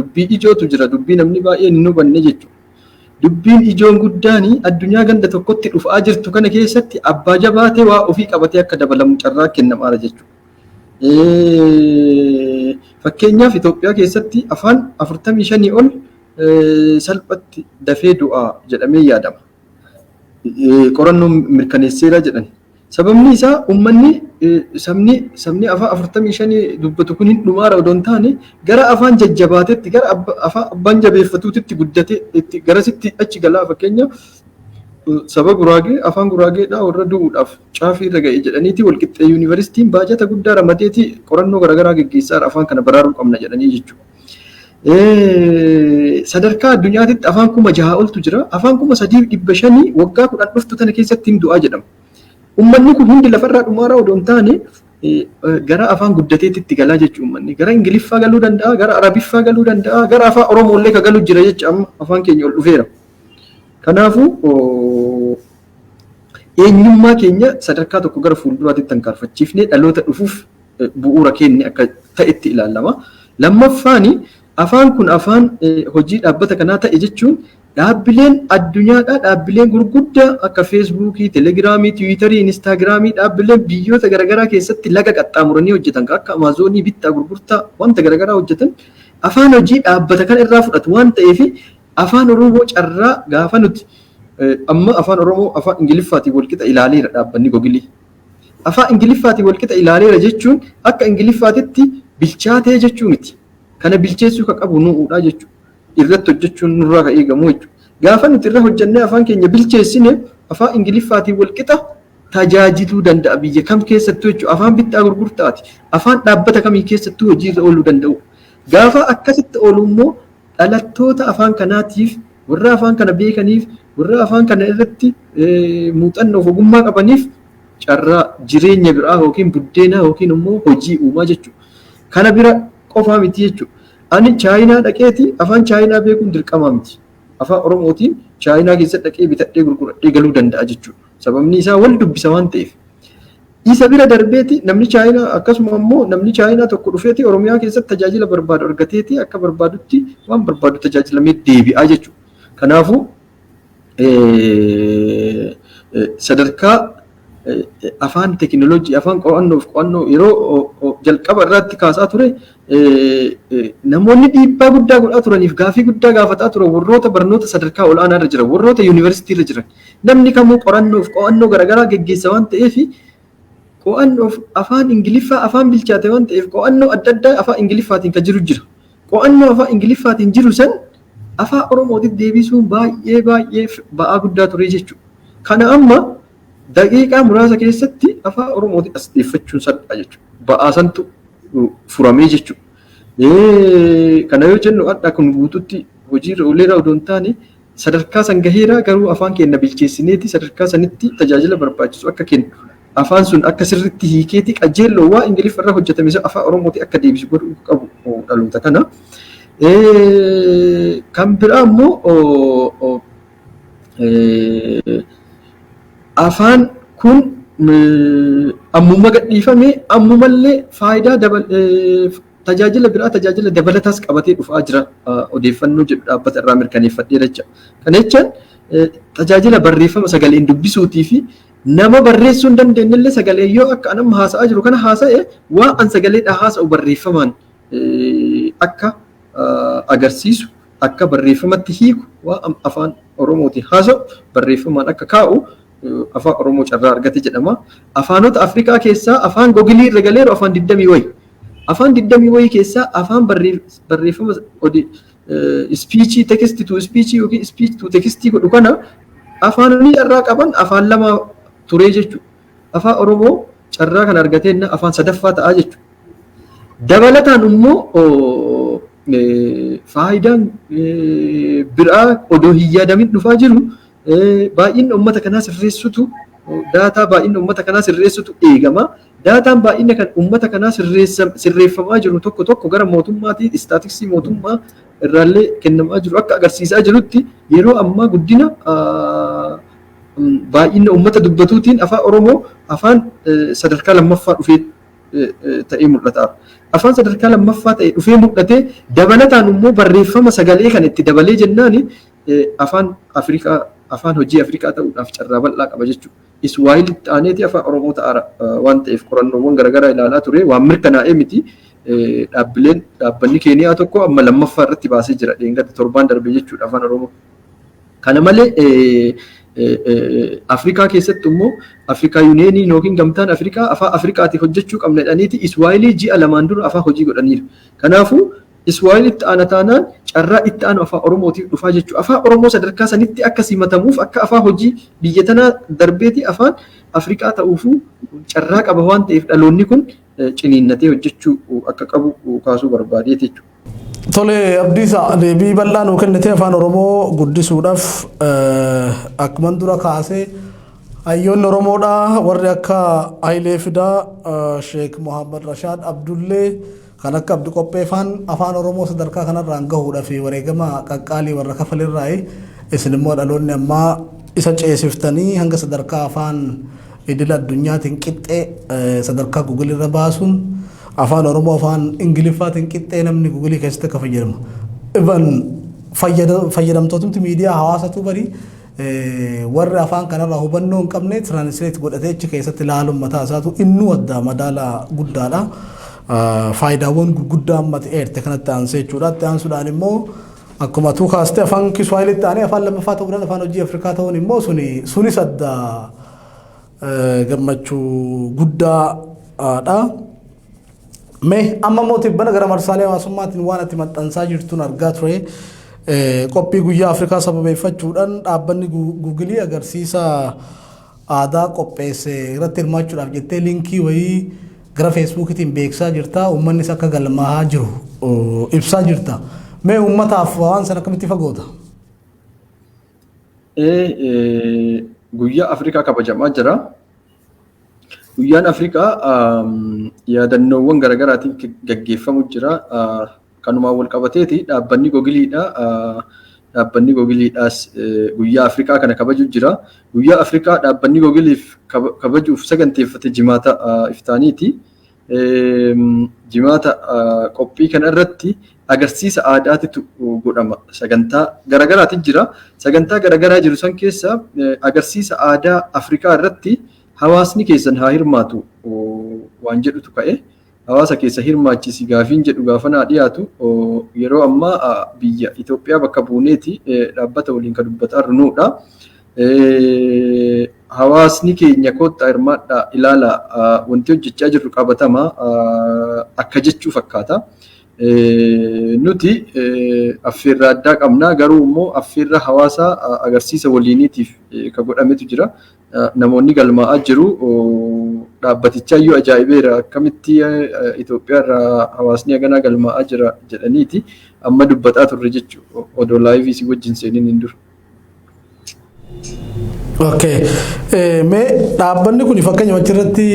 dubbii namni baay'een hin hubanne jechuudha. Dubbiin ijoon guddaan addunyaa ganda tokkotti dhufaa jirtu kana keessatti abbaa jabaatee waa ofii qabatee akka dabalamu carraa kennamaadha jechuudha. Fakkeenyaaf Itoophiyaa keessatti afaan 45 ol salphatti dafee du'aa jedhamee yaadama. Qorannoon mirkaneesseera jedhan. Sababni isaa uummanni sabni afaan 45 dubbatu kun hin dhumaara odoo hin taane gara afaan jajjabaatetti gara afaan abbaan jabeeffatuutti guddatee itti garasitti achi galaa fakkeenya saba Guraagee afaan Guraageedhaa warra du'uudhaaf caafii irra ga'e jedhaniiti walqixxee yuunivarsiitiin baajata guddaa ramadeeti qorannoo garaagaraa geggeessaa afaan kana baraaruu qabna jedhanii jechuudha. Sadarkaa addunyaatitti afaan 6,000 oltu jira. Afaan 3,500 waggaa 10 dhuftu tana keessatti hin du'aa jedhama. Uummanni kun hundi lafarraa dhumaaraa odoo hin taane gara afaan guddateetti galaa jechuudha uummanni. Gara Ingiliffaa galuu danda'a, gara Arabiffaa galuu danda'a, gara afaan Oromoollee ka galuu jira jecha amma afaan keenya ol dhufeera. Kanaafuu eenyummaa keenya sadarkaa tokko gara fuulduraatti tankaarfachiifnee dhaloota dhufuuf bu'uura kenne akka ta'etti ilaalama. Lammaffaani afaan kun afaan hojii dhaabbata kanaa ta'e jechuun dhaabbileen addunyaadhaa dhaabbileen gurguddaa akka feesbuukii, telegiraamii, tiwiitarii, inistaagiraamii dhaabbileen biyyoota garaagaraa keessatti laga qaxxaamuranii hojjetan akka amaazoonii bittaa gurgurtaa wanta garaagaraa hojjetan afaan hojii dhaabbata kana irraa fudhatu waan ta'eef afaan Oromoo carraa gaafa nuti amma afaan Oromoo afaan Ingiliffaatiin walqixa ilaaleera dhaabbanni Gogilii. Afaan Ingiliffaatiin walqixa ilaaleera jechuun akka Ingiliffaatitti bilchaatee jechuu miti. Kana bilcheessuu ka qabu nu'uudha jechuudha. Irratti hojjechuun nurraa ka eegamu jechuudha. Gaafa nuti irra hojjennee afaan keenya bilcheessine afaan Ingiliffaatiin walqixa tajaajiluu danda'a biyya kam keessattuu jechuudha. Afaan bittaa gurgurtaati. Afaan dhaabbata kamii keessattuu hojiirra ooluu danda'u. Gaafa akkasitti oolu immoo dhalattoota afaan kanaatiif warra afaan kana beekaniif warra afaan kana irratti muuxannoo ogummaa qabaniif carraa jireenya biraa yookiin buddeena yookiin immoo hojii uumaa jechuudha. Kana bira qofaa miti jechuudha. Ani Chaayinaa dhaqeeti afaan Chaayinaa beekuun dirqamaa miti. Afaan Oromootiin Chaayinaa keessatti dhaqee bitadhee gurguradhee galuu danda'a jechuudha. Sababni isaa wal dubbisa waan ta'eef. Isa bira darbeeti namni Chaayinaa akkasuma immoo namni Chaayinaa tokko dhufeeti Oromiyaa keessatti tajaajila barbaadu argateeti akka barbaadutti waan barbaadu tajaajilamee deebi'aa jechuudha. Kanaafuu sadarkaa afaan teekinooloojii afaan qo'annoo yeroo jalqaba irratti kaasaa ture namoonni dhiibbaa guddaa godhaa turaniif gaafii guddaa gaafataa turan warroota barnoota sadarkaa olaanaa irra jiran warroota yuunivarsiitii irra jiran namni kamuu qo'annoo garaagaraa geggeessa waan ta'eef qo'annoof afaan Ingiliffaa afaan bilchaate waan ta'eef qo'annoo adda addaa afaan Ingiliffaatiin kan jiru jira. Qo'annoo afaan Ingiliffaatiin jiru san afaan Oromootiin deebisuun baay'ee ba'aa guddaa ture jechuudha. Kana amma daqiiqaa muraasa keessatti afaan Oromootiin as deeffachuun salphaa jechuudha. Ba'aa santu furamee jechuudha. Kana yoo jennu adda kun guututti hojiirra ooleera odoo hin taane sadarkaa san gaheera garuu afaan keenya bilcheessineeti sadarkaa sanitti tajaajila barbaachisu akka kennu afaan sun akka sirriitti hiikeeti qajeelloo waa Ingiliffa irraa hojjetame afaan Oromootiin akka deebisu godhuu qabu dhaloota kana. Kan biraa immoo afaan kun ammuma gadhiifame ammumallee faayidaa tajaajila biraa tajaajila dabalataas qabatee dhufaa jira odeeffannoo jedhu dhaabbata irraa mirkaneeffadhee jecha. Kana jechaan tajaajila barreeffama sagaleen dubbisuutii fi nama barreessuu hin dandeenye illee sagalee yoo akka nama haasa'aa jiru kana haasa'e waan an sagaleedhaa haasa'u barreeffamaan akka agarsiisu akka barreeffamatti hiiku waan afaan Oromootiin haasa'u barreeffamaan akka kaa'u afaan Oromoo carraa argate jedhama. Afaanota Afrikaa keessaa afaan Gogilii irra galeeru afaan 20 wayi. Afaan 20 wayi keessaa afaan barreeffama speechii text to speech yookiin speech to text godhu kana afaanonni carraa qaban afaan lama ture jechuudha. Afaan Oromoo carraa kan argateenna afaan sadaffaa ta'a jechuudha. Dabalataan immoo faayidaan biraa odoo hin yaadamin dhufaa jiru baay'inni uummata kanaa sirreessutu daataa baay'inni uummata kanaa sirreessutu eegama. Daataan baay'inni kan uummata kanaa sirreeffamaa jiru tokko gara mootummaatiin istaatiksii mootummaa irraallee kennamaa jiru akka agarsiisaa jirutti yeroo ammaa guddina baay'inni uummata dubbatuutiin afaan Oromoo afaan sadarkaa lammaffaa dhufee ta'ee mul'ata. Afaan sadarkaa lammaffaa ta'ee dhufee mul'ate dabalataan immoo barreeffama sagalee kan itti dabalee jennaan afaan Afrikaa afaan hojii Afrikaa ta'uudhaaf carraa bal'aa qaba jechuudha. Iswaayilitti aaneeti afaan Oromoo ta'ara waan ta'eef qorannoowwan garaagaraa ilaalaa ture waan mirkanaa'ee miti. Dhaabbanni Keeniyaa tokko amma lammaffaa irratti baasee jira. Dheengadda torbaan darbee jechuudha afaan Oromoo. Kana malee Afrikaa keessatti immoo Afrikaa Yuuniyenii yookiin gamtaan Afrikaa afaan Afrikaatiif hojjechuu qabna jedhaniiti Iswaayilii ji'a lamaan dura afaan hojii godhaniiru. Kanaafuu Iswaayilii itti aana taanaan carraa itti aanu afaan Oromootiif dhufaa jechuudha. Afaan Oromoo sadarkaa sanitti akka simatamuuf akka afaan hojii biyya tanaa darbeeti afaan Afrikaa ta'uufuu carraa qaba waan ta'eef dhaloonni kun ciniinnatee hojjechuu akka qabu kaasuu barbaadeeti jechuudha. Tole Abdiisaa deebii bal'aa nuu kennite afaan Oromoo guddisuudhaaf akkuma dura kaasee hayyoonni Oromoodhaa warri akka Hayilee Fidaa Sheek Muhammad Rashaad Abdullee kan akka Abdi Qopheefaan afaan Oromoo sadarkaa kanarraan gahuudhaaf wareegama qaqqaalii warra kafalirraa isin immoo dhaloonni ammaa isa ceesiftanii hanga sadarkaa afaan idil addunyaatiin qixxee sadarkaa Google irra baasuun afaan Oromoo afaan Ingiliffaatiin qixxee namni Google keessatti akka fayyadamu. Even fayyadamtootni miidiyaa hawaasatu bari warri afaan kanarraa hubannoo hin qabne translate godhatee achi keessatti ilaaluun mataa isaatu inni waddaa madaala guddaadha. Faayidaawwan gurguddaa amma ta'eerte kanatti aansee jechuudha. Itti aansuudhaan immoo akkuma tuu kaaste afaan Kiswaahilii ta'anii afaan lammaffaa ta'uudhaan afaan hojii Afrikaa ta'uun immoo sunis adda gammachuu guddaadha. Mee amma mootii bana gara marsaalee hawaasummaatiin waan ati maxxansaa jirtuun argaa ture qophii guyyaa Afrikaa sababeeffachuudhaan dhaabbanni Guugilii agarsiisa aadaa qopheesse irratti hirmaachuudhaaf jettee liinkii wayii gara Feesbuukiitiin beeksisaa jirta. Uummannis akka galmaa'aa jiru ibsaa jirta. Mee uummataaf waan sana akkamitti fagoota? Guyyaa Afrikaa kabajamaa jira. Guyyaan Afrikaa yaadannoowwan garaagaraatiin gaggeeffamu jira. Kanumaan wal qabateeti dhaabbanni Googiliidha. Dhaabbanni Googiliidhaas guyyaa Afrikaa kana kabaju jira. Guyyaa Afrikaa dhaabbanni Googiliif kabajuuf saganteeffate jimaata iftaaniiti. Jimaata qophii kana irratti agarsiisa aadaatitu godhama. Sagantaa garaagaraatiin jira. Sagantaa garaagaraa jiru san keessa agarsiisa aadaa Afrikaa irratti hawaasni keessan haa hirmaatu waan jedhutu ka'e. Hawaasa keessa hirmaachisi gaafiin jedhu gaafa naa dhiyaatu yeroo ammaa biyya Itoophiyaa bakka buuneeti dhaabbata waliin kan dubbataa jirrudha. Hawaasni keenya kottaa hirmaadhaa ilaala wanti hojjechaa jirru qabatama akka jechuu fakkaata. Nuti affeerraa addaa qabnaa garuu immoo affeerraa hawaasaa agarsiisa waliiniitiif kan godhametu jira. Namoonni galmaa'aa jiru. Dhaabbatichaa iyyuu ajaa'ibeera akkamitti Itoophiyaa irraa hawaasni haganaa galmaa'aa jira jedhaniiti amma dubbataa turre jechuudha. Odoo laayivii si wajjin seeniin hin dura. Okay. Mee dhaabbanni kun fakkeenya achirratti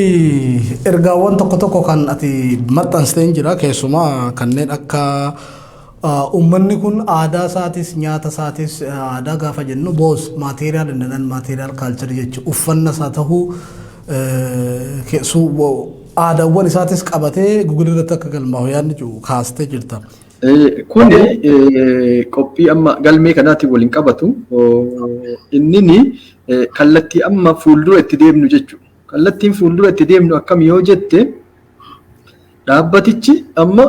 ergaawwan tokko tokko kan ati maxxansitee jira keessumaa kanneen akka uummanni kun aadaa isaatis nyaata isaatis aadaa gaafa jennu boos maateriyaal innan maateriyaal kaalcharii jechuudha uffanna isaa ta'uu aadaawwan isaatis qabatee Google irratti akka galmaa'u yaadni jiru kaastee jirta. Kun qophii amma galmee kanaatiin waliin qabatu inni kallattii amma fuuldura itti deemnu jechuudha. Kallattiin fuuldura itti deemnu akkam yoo jette dhaabbatichi amma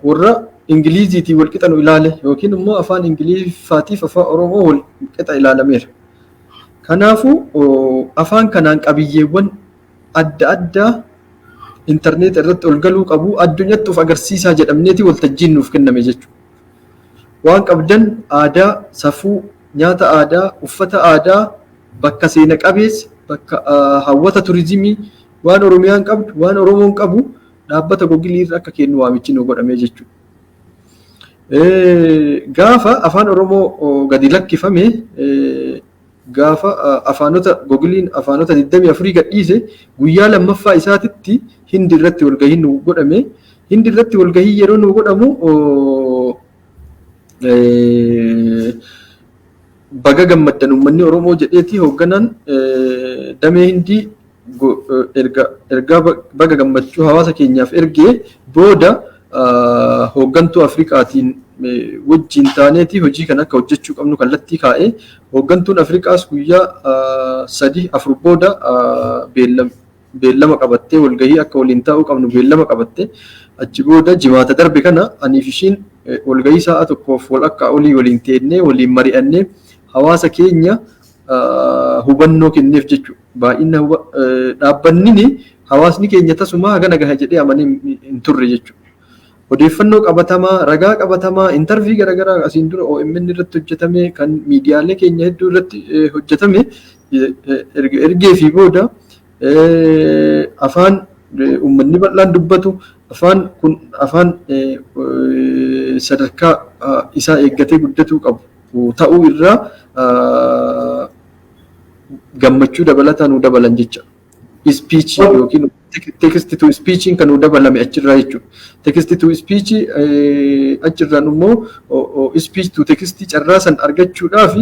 warra Ingiliziitii wal qixa nu ilaale yookiin immoo afaan Ingiliffaatiif afaan Oromoo wal qixa ilaalameera. Kanaafuu afaan kanaan qabiyyeewwan adda addaa internet irratti ol galuu qabu addunyaatti of agarsiisaa jedhamneeti waltajjiin nuuf kenname jechuudha. Waan qabdan aadaa, safuu, nyaata aadaa, uffata aadaa, bakka seena qabeessa, bakka hawwata turizimii, waan Oromiyaan qabdu, waan Oromoon qabu dhaabbata Googilii irra akka kennu waamichi nu godhamee jechuudha. Gaafa afaan Oromoo gadi lakkifame gaafa afaanota Googiliin afaanota 24 gadhiise guyyaa lammaffaa isaatitti hindi irratti walgahii nu godhame. Hindi irratti walgahii yeroo nu godhamu baga gammaddan uummanni Oromoo jedheeti hoogganaan damee hindii ergaa baga gammachuu hawaasa keenyaaf ergee booda hooggantuu Afrikaatiin wajjin taaneeti hojii kan akka hojjechuu qabnu kallattii kaa'ee hooggantuun Afrikaas guyyaa 3-4 booda beellama qabattee walgahii akka waliin taa'uu qabnu beellama qabattee achi booda jimaata darbe kana aniif ishiin walgahii sa'a tokkoof wal akka olii waliin teennee waliin mari'annee hawaasa keenya hubannoo kenneef jechuudha. Baay'ina dhaabbanni hawaasni keenya tasuma hagana gaha jedhee amanee hin turre jechuudha. Odeeffannoo qabatamaa, ragaa qabatamaa, intarvii garaagaraa asiin dura OMN irratti hojjetame kan miidiyaalee keenya hedduu irratti hojjetame ergee fi booda afaan uummanni bal'aan dubbatu afaan kun afaan sadarkaa isaa eeggatee guddatuu qabu ta'uu irraa gammachuu dabalataa nu dabalan jecha. Speech yookiin text to speech kan dabalame achirraa jechuudha. Text to speech achirraan immoo speech to text carraa san argachuudhaaf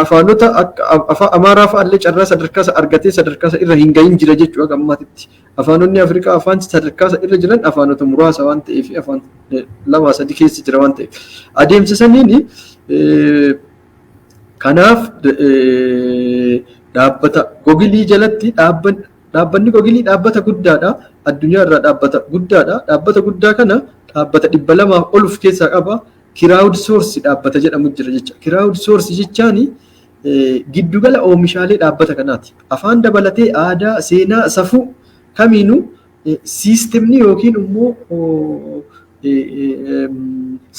afaanota akka afaan Amaaraa fa'aallee carraa sadarkaa isa argatee sadarkaa isa irra hin gahin jira jechuudha gammatitti. Afaanonni Afrikaa afaan sadarkaa isa irra jiran afaanota muraasa waan ta'eef afaan lama sadii keessa jira waan ta'eef. Adeemsa saniin kanaaf dhaabbata Googilii jalatti dhaabbanni Googilii dhaabbata guddaadha. Addunyaa irraa dhaabbata guddaadha. Dhaabbata guddaa kana dhaabbata 200 ol of keessaa qaba. Crowd source dhaabbata jedhamu jira jecha. Crowd source jechaan giddugala oomishaalee dhaabbata kanaati. Afaan dabalatee aadaa, seenaa, safuu kamiinuu siistemni yookiin immoo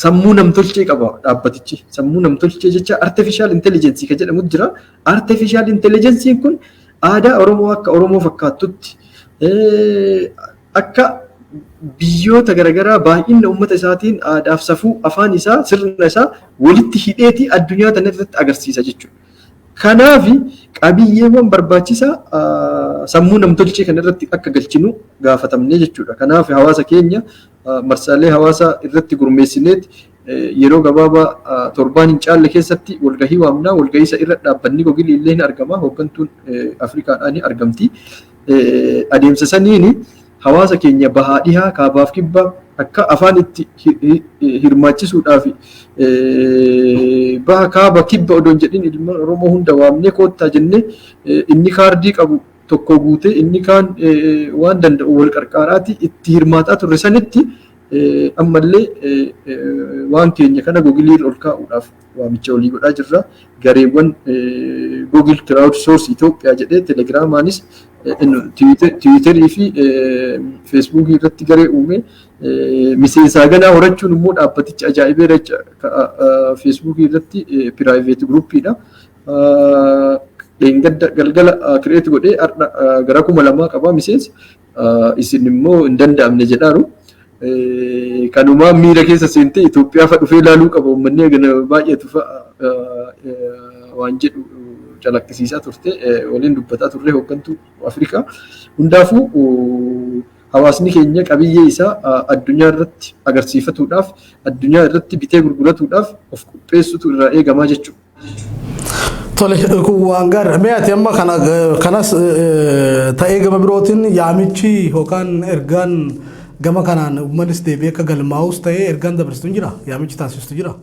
sammuu namtolchee qaba dhaabbatichi. Sammuu namtolchee jecha artificial intelligence kan jedhamu jira. Artificial intelligence kun aadaa Oromoo akka Oromoo fakkaattutti akka biyyoota garaagaraa baay'ina uummata isaatiin aadaaf safuu afaan isaa sirna isaa walitti hidheeti addunyaa tana irratti agarsiisa jechuudha. Kanaaf qabiyyeewwan barbaachisaa sammuu namtolchee kana irratti akka galchinu gaafatamne jechuudha. Kanaaf hawaasa keenya marsaalee hawaasaa irratti gurmeessineet yeroo gabaabaa torbaan hin caalle keessatti walgahii waamnaa. Walgahii isa irra dhaabbanni Googilii illee ni argama. Hooggantuun Afrikaadhaa ni argamti. Adeemsa saniin hawaasa keenya bahaa dhihaa kaabaaf kibbaa akka afaan itti hirmaachisuudhaaf baha kaaba kibba odoon jedhin ilmaan Oromoo hunda waamnee koottaa jennee inni kaardii qabu tokko guutee inni kaan waan danda'u wal qarqaaraati itti hirmaataa turre sanitti ammallee waan keenya kana Googilii ol kaa'uudhaaf waamicha olii godhaa jirra. Gareewwan Google Crowd Source Itoophiyaa jedhee Telegiraamaanis Tiwiiterii fi Feesbuukii irratti garee uume miseensaa ganaa horachuun immoo dhaabbaticha ajaa'ibee Feesbuukii irratti piraayiveet guruppiidha. Dheengadda galgala kireet godhee gara 2,000 qabaa miseensa isin immoo hin danda'amne jedhaaru. Kanumaan miira keessa seentee Itoophiyaa fa'a dhufee ilaaluu qaba uummanni baay'eetu fa'a waan jedhu calaqqisiisaa turte waliin dubbataa turre hooggantuu Afrikaa. Hundaafuu hawaasni keenya qabiyyee isaa addunyaa irratti agarsiifatuudhaaf addunyaa irratti bitee gurguratuudhaaf of qopheessutu irraa eegamaa jechuudha. Tole waan gaarii mee'ati amma kanas ta'ee gama birootiin yaamichi yookaan ergaan gama kanaan uummannis deebi'ee akka galmaa'us ta'ee ergaan dabarsitu jira yaamichi taasistu jira.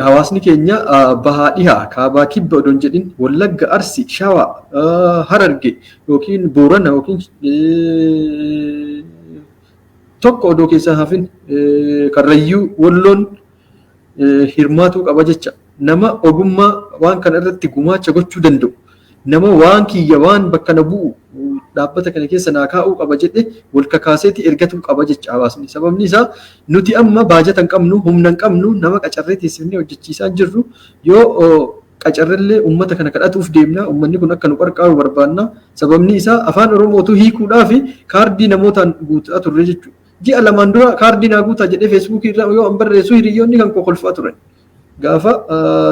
Hawaasni keenya bahaa dhihaa kaabaa kibba odoon jedhin Wallagga, Arsii, Shawaa, Hararge yookiin Boorana yookiin tokko odoo keessaa hafin Karrayyuu, Walloon hirmaatuu qaba jecha. Nama ogummaa waan kana irratti gumaacha gochuu danda'u. Nama waan kiyya waan bakka na bu'u dhaabbata kana keessa naa kaa'uu qaba jedhe wal kakaaseeti ergatuu qaba jecha hawaasni. Sababni isaa nuti amma baajata hin qabnu, humna hin qabnu, nama qacarree teessifnee hojjechiisaa hin jirru. Yoo qacarrellee uummata kana kadhatuuf deemna, uummanni kun akka nu qarqaaru barbaanna. Sababni isaa afaan Oromootu hiikuudhaaf kaardii namootaan guutaa turre jechuudha. Ji'a lamaan dura kaardii naa guutaa jedhee Feesbuukii irraa yoo an barreessu hiriyoonni kan kokolfaa turan. Gaafa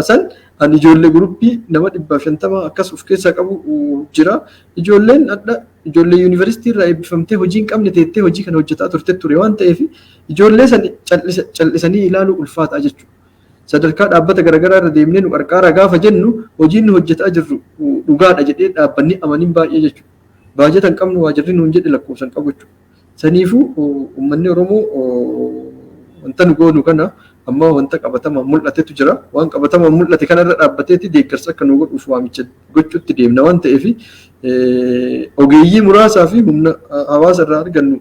san ani ijoollee guruppii nama 150 akkas of keessaa qabu jira. Ijoolleen ijoollee yuunivarsiitii irraa eebbifamtee hojii hin qabne teettee hojii kana hojjetaa turte ture waan ta'eef ijoollee san callisanii ilaaluu ulfaataa jechuudha. Sadarkaa dhaabbata garaagaraa irra deemnee nu qarqaaraa gaafa jennu hojiin nu hojjetaa jirru dhugaadha jedhee dhaabbanni amaniin baay'ee jechuudha. Baajata hin qabnu waa jirri nuun jedhe lakkoofsan qabu jechuudha. Saniifuu uummanni Oromoo wanta nu goonu kana amma wanta qabatamaan mul'atetu jira. Waan qabatamaan mul'ate kanarra dhaabbateeti deeggarsa akka nu godhuuf waamicha gochuutti deemna waan ta'eef ogeeyyii muraasaa fi humna hawaasa irraa argannu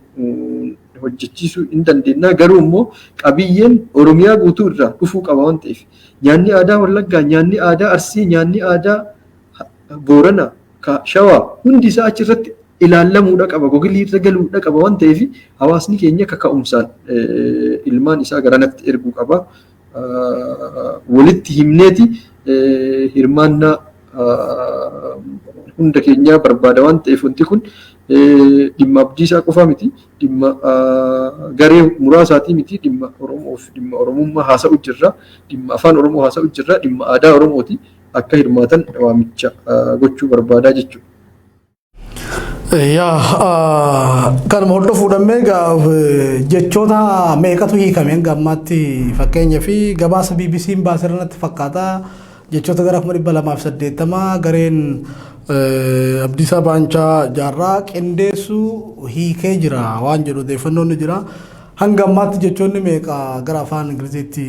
hojjechiisuu hin dandeenya. Garuu immoo qabiyyeen Oromiyaa guutuu irraa dhufuu qaba waan ta'eef nyaanni aadaa Wallaggaa, nyaanni aadaa Arsii, nyaanni aadaa Boorana, Shawaa hundi isaa achirratti ilaalamuudha qaba. Gogilii irra galuudha qaba waan ta'eef hawaasni keenya kaka'umsaan ilmaan isaa garanatti erguu qaba. Walitti himneeti hirmaannaa hunda keenyaa barbaada waan ta'eef wanti kun dhimma Abdiisaa qofa miti, dhimma garee muraasaatii miti, dhimma Oromoof dhimma Oromummaa haasa'u jirra, dhimma afaan Oromoo haasa'u jirra, dhimma aadaa Oromooti. Akka hirmaatan waamicha gochuu barbaadaa jechuudha. Kanuma hordofuudhaan jechoota meeqatu hiikameen gammaatti fakkeenyaa fi gabaasa BBC'n baasirratti fakkaata jechoota gara 280 gareen Abdiisaa Baancaa jaarraa qindeessu hiikee jira waan jedhu odeeffannoon jira. Hanga ammaatti jechoonni meeqa gara afaan Ingiliziitti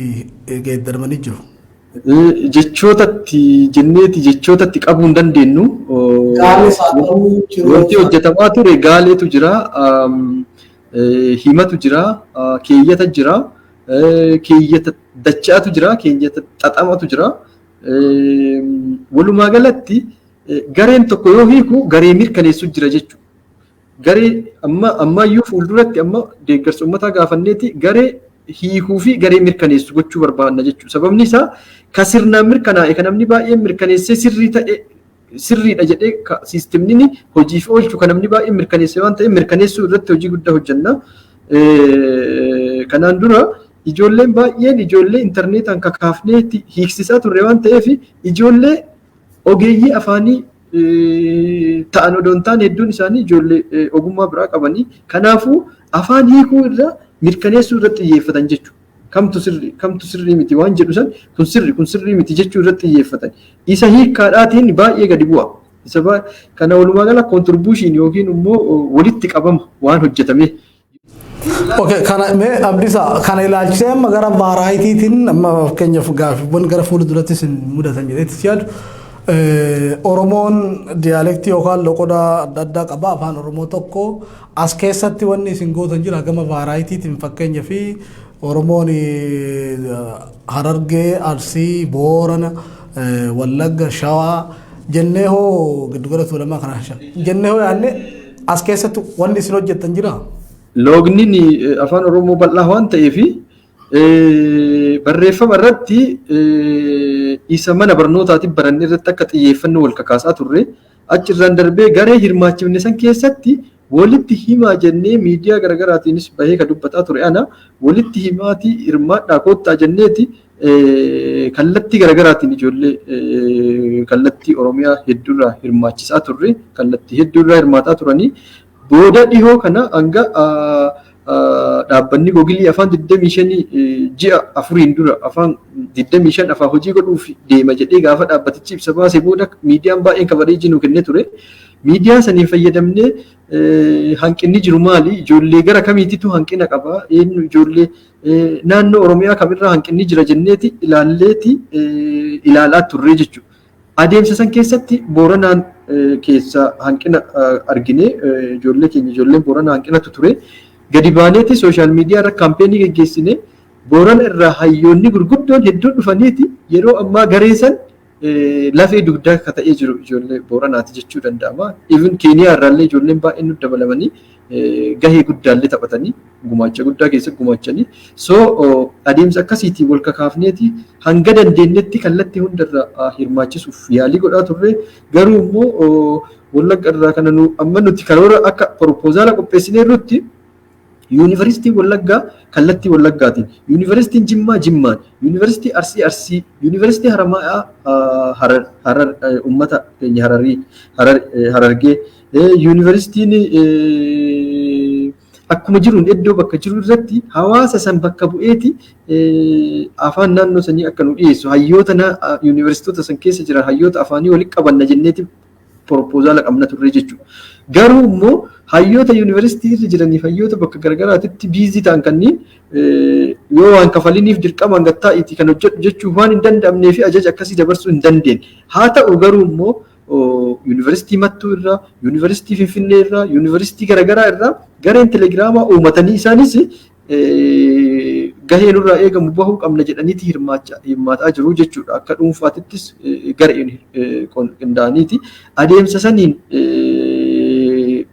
geeddaramanii jiru? Jechootatti jenneeti jechootatti qabuu hin dandeenyu. Wanti hojjetamaa ture gaaleetu jira, himatu jira, keeyyata jira, keeyyata dachaatu jira, keeyyata xaxamatu jira. Walumaa galatti gareen tokko yoo hiiku garee mirkaneessu jira jechuudha. Garee ammayyuu fuulduratti amma deeggarsa uummataa gaafanneeti garee hiikuu fi garee mirkaneessu gochuu barbaadna jechuudha. Sababni isaa ka sirnaan mirkanaa'e kan namni baay'een mirkaneessee sirriidha jedhee siistemni hojiif oolchu kan namni baay'een mirkaneessee waan ta'eef mirkaneessuu irratti hojii guddaa hojjenna. Kanaan dura ijoolleen baay'een ijoollee intarneetaan kakaafneetti hiiksisaa turre waan ta'eef ijoollee ogeeyyii afaanii ta'an odoo hin taane hedduun isaanii ijoollee ogummaa biraa qabanii kanaafuu afaan hiikuu irra mirkaneessuu irratti xiyyeeffatan jechuudha. Kamtu sirrii miti waan jedhu san kun sirrii miti jechuu irratti xiyyeeffatan. Isa hiikkaadhaatiin baay'ee gadi bu'a. Isa kana walumaa gala kontribuushin yookiin immoo walitti qabama waan hojjetame. Okay, kana mee Abdiisaa kana ilaalchisee amma gara vaaraayitiitiin amma fakkeenyaaf gaaffiiwwan gara fuulduratti isin mudatan jedheetti yaadu. Oromoon diyaaleektii yookaan loqoda adda addaa qaba afaan Oromoo tokko as keessatti wanni isin gootan jira gama vaaraayitiitiin fakkeenyaa fi Oromoon Harargee, Arsii, Boorana, Wallagga, Shawaa jennee hoo giddugala tuulamaa kana jennee hoo yaadne as keessatti wanni isin hojjettan jira? Loogniin afaan Oromoo bal'aa waan ta'eef barreeffama irratti isa mana barnootaatiin baranne irratti akka xiyyeeffannoo wal kakaasaa turre achirraan darbee garee hirmaachifne san keessatti walitti himaa jennee miidiyaa garaagaraatiinis bahee ka dubbataa ture ana walitti himaatii hirmaadhaa koottaa jenneeti kallattii garaagaraatiin ijoollee kallattii Oromiyaa hedduurraa hirmaachisaa turre kallattii hedduurraa hirmaataa turanii booda dhihoo kana hanga dhaabbanni gogilii afaan 25 ji'a afuriin dura afaan 25 afaan hojii godhuuf deema jedhee gaafa dhaabbatichi ibsa baasee booda miidiyaan baay'een kabareejii nuu kennee ture. Miidiyaan saniin fayyadamnee hanqinni jiru maali? Ijoollee gara kamiititu hanqina qaba? Eenyu ijoollee naannoo Oromiyaa kamirraa hanqinni jira jenneeti ilaalaa turre jechuudha. Adeemsa san keessatti Booranaan keessa hanqina argine ijoolleen Booranaa hanqinatu ture. Gadi baaneeti sooshaal miidiyaa irra kaampeenii geggeessine Boorana irraa hayyoonni gurguddoon hedduun dhufaniiti yeroo ammaa garee san lafee dugdaa akka ta'ee jiru ijoollee Booranaati jechuu danda'ama. Even Keeniyaa irraallee ijoolleen baay'een nutti dabalamanii gahee guddaallee taphatanii gumaacha guddaa keessatti gumaachanii. So adeemsa akkasiitiin wal kakaafneeti hanga dandeenyetti kallattii hundarra hirmaachisuuf yaalii godhaa turre garuu immoo Wallagga irraa kana amma nuti karoora akka proposaalaa qopheessineerrutti Yuunivarsiitii Wallaggaa kallattii Wallaggaatiin, Yuunivarsiitiin Jimmaa Jimmaan, Yuunivarsiitii Arsii Arsii, Yuunivarsiitii Harar uummata keenya Harargee, Yuunivarsiitiin akkuma jiruun iddoo bakka jiru irratti hawaasa san bakka bu'eeti afaan naannoo sanii akka nu dhiyeessu hayyoota yuunivarsiitota san keessa jiran hayyoota afaanii walitti qabanna jenneeti proposala qabna turre jechuudha. Garuu immoo hayyoota yuunivarsiitii irra jiraniif hayyoota bakka garagaraatitti biizii ta'an kanneen yoo waan kafaliniif dirqama hangattaa'iiti kan hojjedhu jechuun waan hin danda'amnee fi ajaja akkasii dabarsuu hin dandeenye. Haa ta'u garuu immoo yuunivarsiitii Mattuu irraa, yuunivarsiitii Finfinnee irraa, yuunivarsiitii garagaraa irraa gareen telegiraamaa uummatanii isaanis gahee nurraa eegamu bahuu qabna jedhaniiti hirmaataa jiru jechuudha. Akka dhuunfaatittis gareen qindaa'aniiti. Adeemsa saniin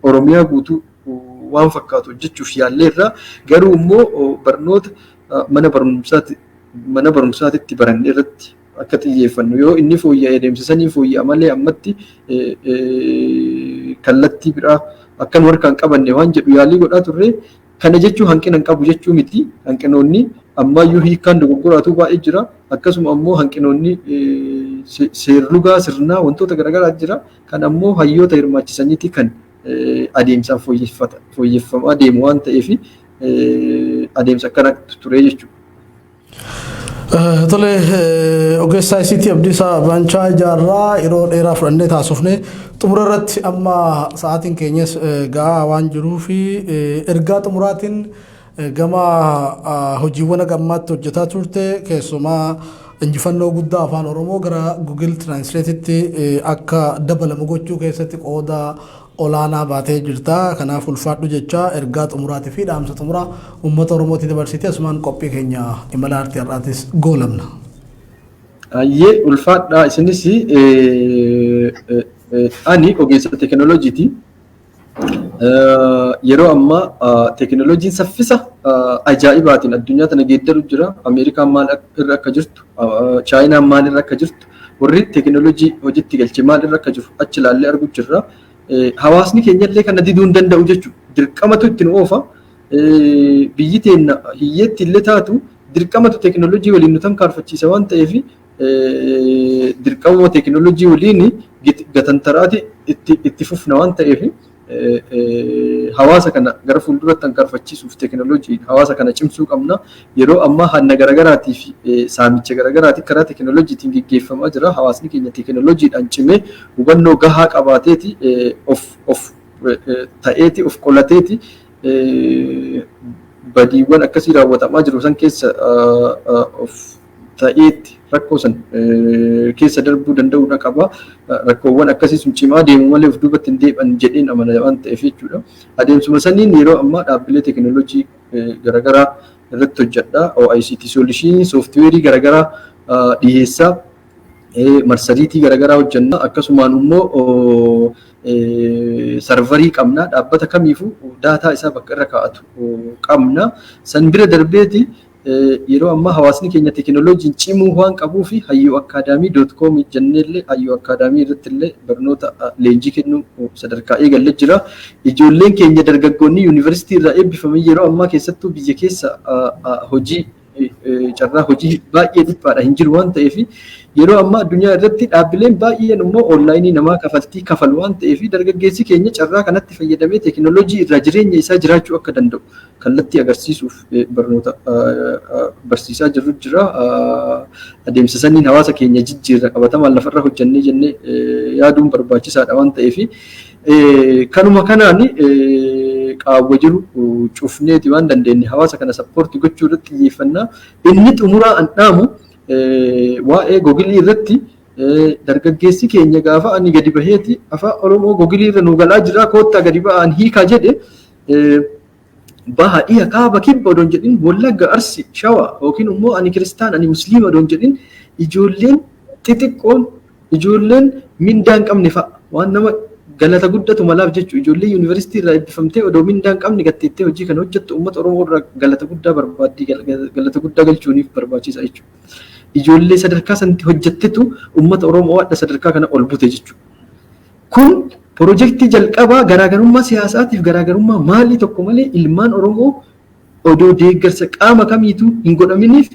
Oromiyaa guutuu waan fakkaatu hojjechuuf yaalleerra. Garuu immoo barnoota mana barumsaatitti baranne irratti akka xiyyeeffannu yoo inni fooyya'ee adeemsa sanii fooyya'a malee ammatti kallattii biraa akka nu harkaan qabanne waan jedhu yaalii godhaa turre. Kana jechuun hanqina hin qabu jechuu miti. Hanqinoonni ammayyuu hiikaan dogoggoraatu baay'ee jira. Akkasuma ammoo hanqinoonni seerlugaa sirnaa wantoota garaagaraa jira. Kan ammoo hayyoota hirmaachisaniiti kan adeemsaan fooyyeffamaa deemu waan ta'eef adeemsa akkana ture jechuudha. Tole ogeessa ICT Abdiisaa Baancaa jaarraa yeroo dheeraa fudhannee taasifne xumura irratti amma sa'aatiin keenyas gahaa waan jiruu fi ergaa xumuraatiin gama hojiiwwan gammaatti hojjetaa turte keessumaa injifannoo guddaa afaan Oromoo gara Google Translate'itti akka dabalamu gochuu keessatti qooda olaanaa baatee jirta. Kanaaf ulfaadhu jecha ergaa xumuraatii fi dhaamsa xumuraa uummata Oromootti dabarsitee asumaan qophii keenya imala aartii har'aatis goolabna. Ayyee ulfaadhaa isinis ani ogeessa teekinooloojiiti. Yeroo ammaa teekinooloojiin saffisa ajaa'ibaatiin addunyaa tana geeddaru jira. Ameerikaan maal irra akka jirtu, Chaayinaan maal irra akka jirtu, warri teekinooloojii hojiitti galche maal irra akka jiru achi ilaallee arguu jirra. Hawaasni keenyallee kana diduu hin danda'u jechuudha. Dirqamatu ittiin oofa. Biyyi teenya hiyyeetti illee taatu dirqamatu teekinooloojii waliin nu tankaarfachiisa waan ta'eef dirqama teekinooloojii waliin gatantaraati itti fufna waan ta'eef hawaasa kana gara fuulduratti tankaarfachiisuuf teekinooloojii hawaasa kana cimsuu qabna. Yeroo ammaa hanna garaagaraatii fi saamicha garaagaraatii karaa teekinooloojiitiin gaggeeffamaa jira. Hawaasni keenya teekinooloojiidhaan cimee hubannoo gahaa qabaateeti of ta'eeti of qolateeti badiiwwan akkasii raawwatamaa jiru san keessa of ta'eetti rakkoo san keessa darbuu danda'uudha qaba. Rakkoowwan akkasii sun cimaa deemu malee of duubatti hin deebi'an jedheen amana waan ta'eef jechuudha. Adeemsuma saniin yeroo ammaa dhaabbilee teekinooloojii garaagaraa irratti hojjedha. OICT solution sooftiweerii garaagaraa dhiyeessaa marsariitii garaagaraa hojjenna. Akkasumaan immoo sarvarii qabna. Dhaabbata kamiifuu daataa isaa bakka irra kaa'atu qabna. San bira darbeeti yeroo ammaa hawaasni keenya teekinooloojiin cimuu waan qabuu fi hayyooakaadaamii.com jenneellee hayyooakaadaamii irratti illee barnoota leenjii kennuu sadarkaa eegallee jira. Ijoolleen keenya dargaggoonni yuunivarsiitii irraa eebbifaman yeroo ammaa keessattuu biyya keessa hojii carraa hojii baay'ee dhiphaadha hin jiru waan ta'eef yeroo ammaa addunyaa irratti dhaabbileen baay'een immoo onlaayinii namaa kafaltii kafalu waan ta'eef dargaggeessi keenya carraa kanatti fayyadamee teekinooloojii irraa jireenya isaa jiraachuu akka danda'u kallattii agarsiisuuf barnoota barsiisaa jirru jira. Adeemsa saniin hawaasa keenya jijjiirra qabatamaan lafarra hojjannee jennee yaaduun barbaachisaadha waan ta'eef kanuma kanaan qaawwa jiru cufneeti waan dandeenye hawaasa kana sappoortii gochuu irratti xiyyeeffannaa. Inni xumuraa an dhaamu waa'ee googilii irratti dargaggeessi keenya gaafa ani gadi baheeti afaan Oromoo googilii irra nu galaa jira koottaa gadi ba'aan hiikaa jedhe baha dhiya kaaba kibba odoon jedhin Wallagga Arsii Shawaa yookiin immoo ani kiristaan ani musliima odoon jedhin ijoolleen xixiqqoon ijoolleen mindaa hin qabne fa'a waan nama galata guddatu malaaf jechuudha. Ijoollee yuunivarsiitii irraa eebbifamtee odoo mindaa hin qabne gatteettee hojii kana hojjettu uummata Oromoo irraa galata guddaa barbaaddi galata guddaa galchuuniif barbaachisa jechuudha. Ijoollee sadarkaa sanatti hojjettetu uummata Oromoo wadda sadarkaa kana ol bute jechuudha. Kun piroojeektii jalqabaa garaagarummaa siyaasaatiif garaagarummaa maalii tokko malee ilmaan Oromoo odoo deeggarsa qaama kamiituu hin godhaminiif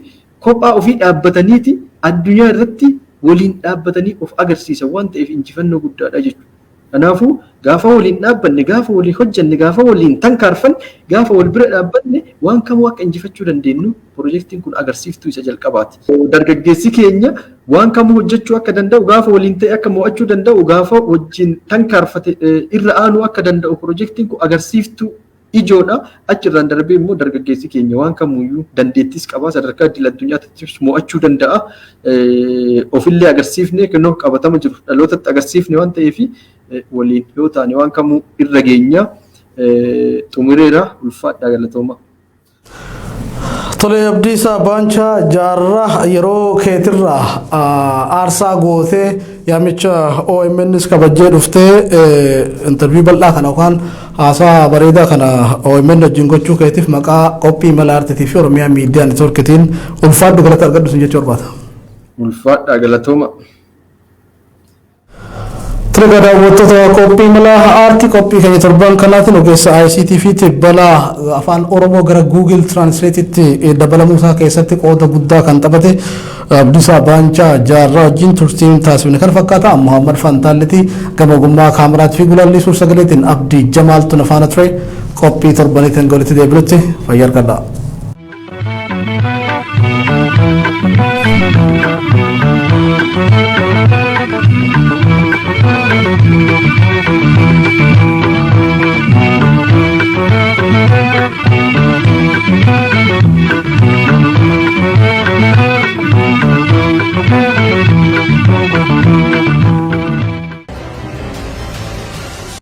kophaa ofii dhaabbataniiti addunyaa irratti waliin dhaabbatanii of agarsiisan waan ta'eef injifannoo guddaadha jechuudha. Kanaafuu gaafa waliin dhaabbanne, gaafa waliin hojjanne, gaafa waliin tankaarfanne, gaafa wal bira dhaabbanne waan kamuu akka injifachuu dandeenyu piroojeektiin kun agarsiiftuu isa jalqabaati. Dargaggeessi keenya waan kamuu hojjechuu akka danda'u, gaafa waliin ta'e akka mo'achuu danda'u, gaafa wajjin tankaarfate irra aanuu akka danda'u piroojeektiin kun agarsiiftuu ijoodha. Achirraan darbee immoo dargaggeessi keenya waan kamuyyuu dandeettis qaba sadarkaa idil addunyaattis mo'achuu danda'a. Ofillee agarsiifnee kennoo qabatama jiru dhalootatti agarsiifne waan ta'eef waliin yoo taane waan kamuu irra geenya xumureera ulfaadhaa galatooma. Tole Abdiisaa Baancaa jaarraa yeroo keetirraa aarsaa gootee yaamicha OMNs kabajjee dhuftee interview bal'aa kana yookaan haasaa bareedaa kana OMN wajjin gochuu keetiif maqaa qophii imala aartiitii fi Oromiyaa miidiyaa neetworkiitiin ulfaadhu galata argadhu sin jechuu barbaada. Ulfaadha galatooma. Tole daawwattoota qophii imala aartii qophii keenya torban kanaatiin ogeessa ICT fi tibbala afaan Oromoo gara Google Translate itti dabalamuu isaa keessatti qooda guddaa kan taphate Abdiisaa Baancaa jaarraa wajjin turtiin taasifne kan fakkaata Muhammad Fantaaliti gama ogummaa kaameraatii fi gulaalli suur sagaleetiin Abdii Jamaaltu nafaana ture qophii torbaniitiin golitti deebinutti fayyaa argadhaa.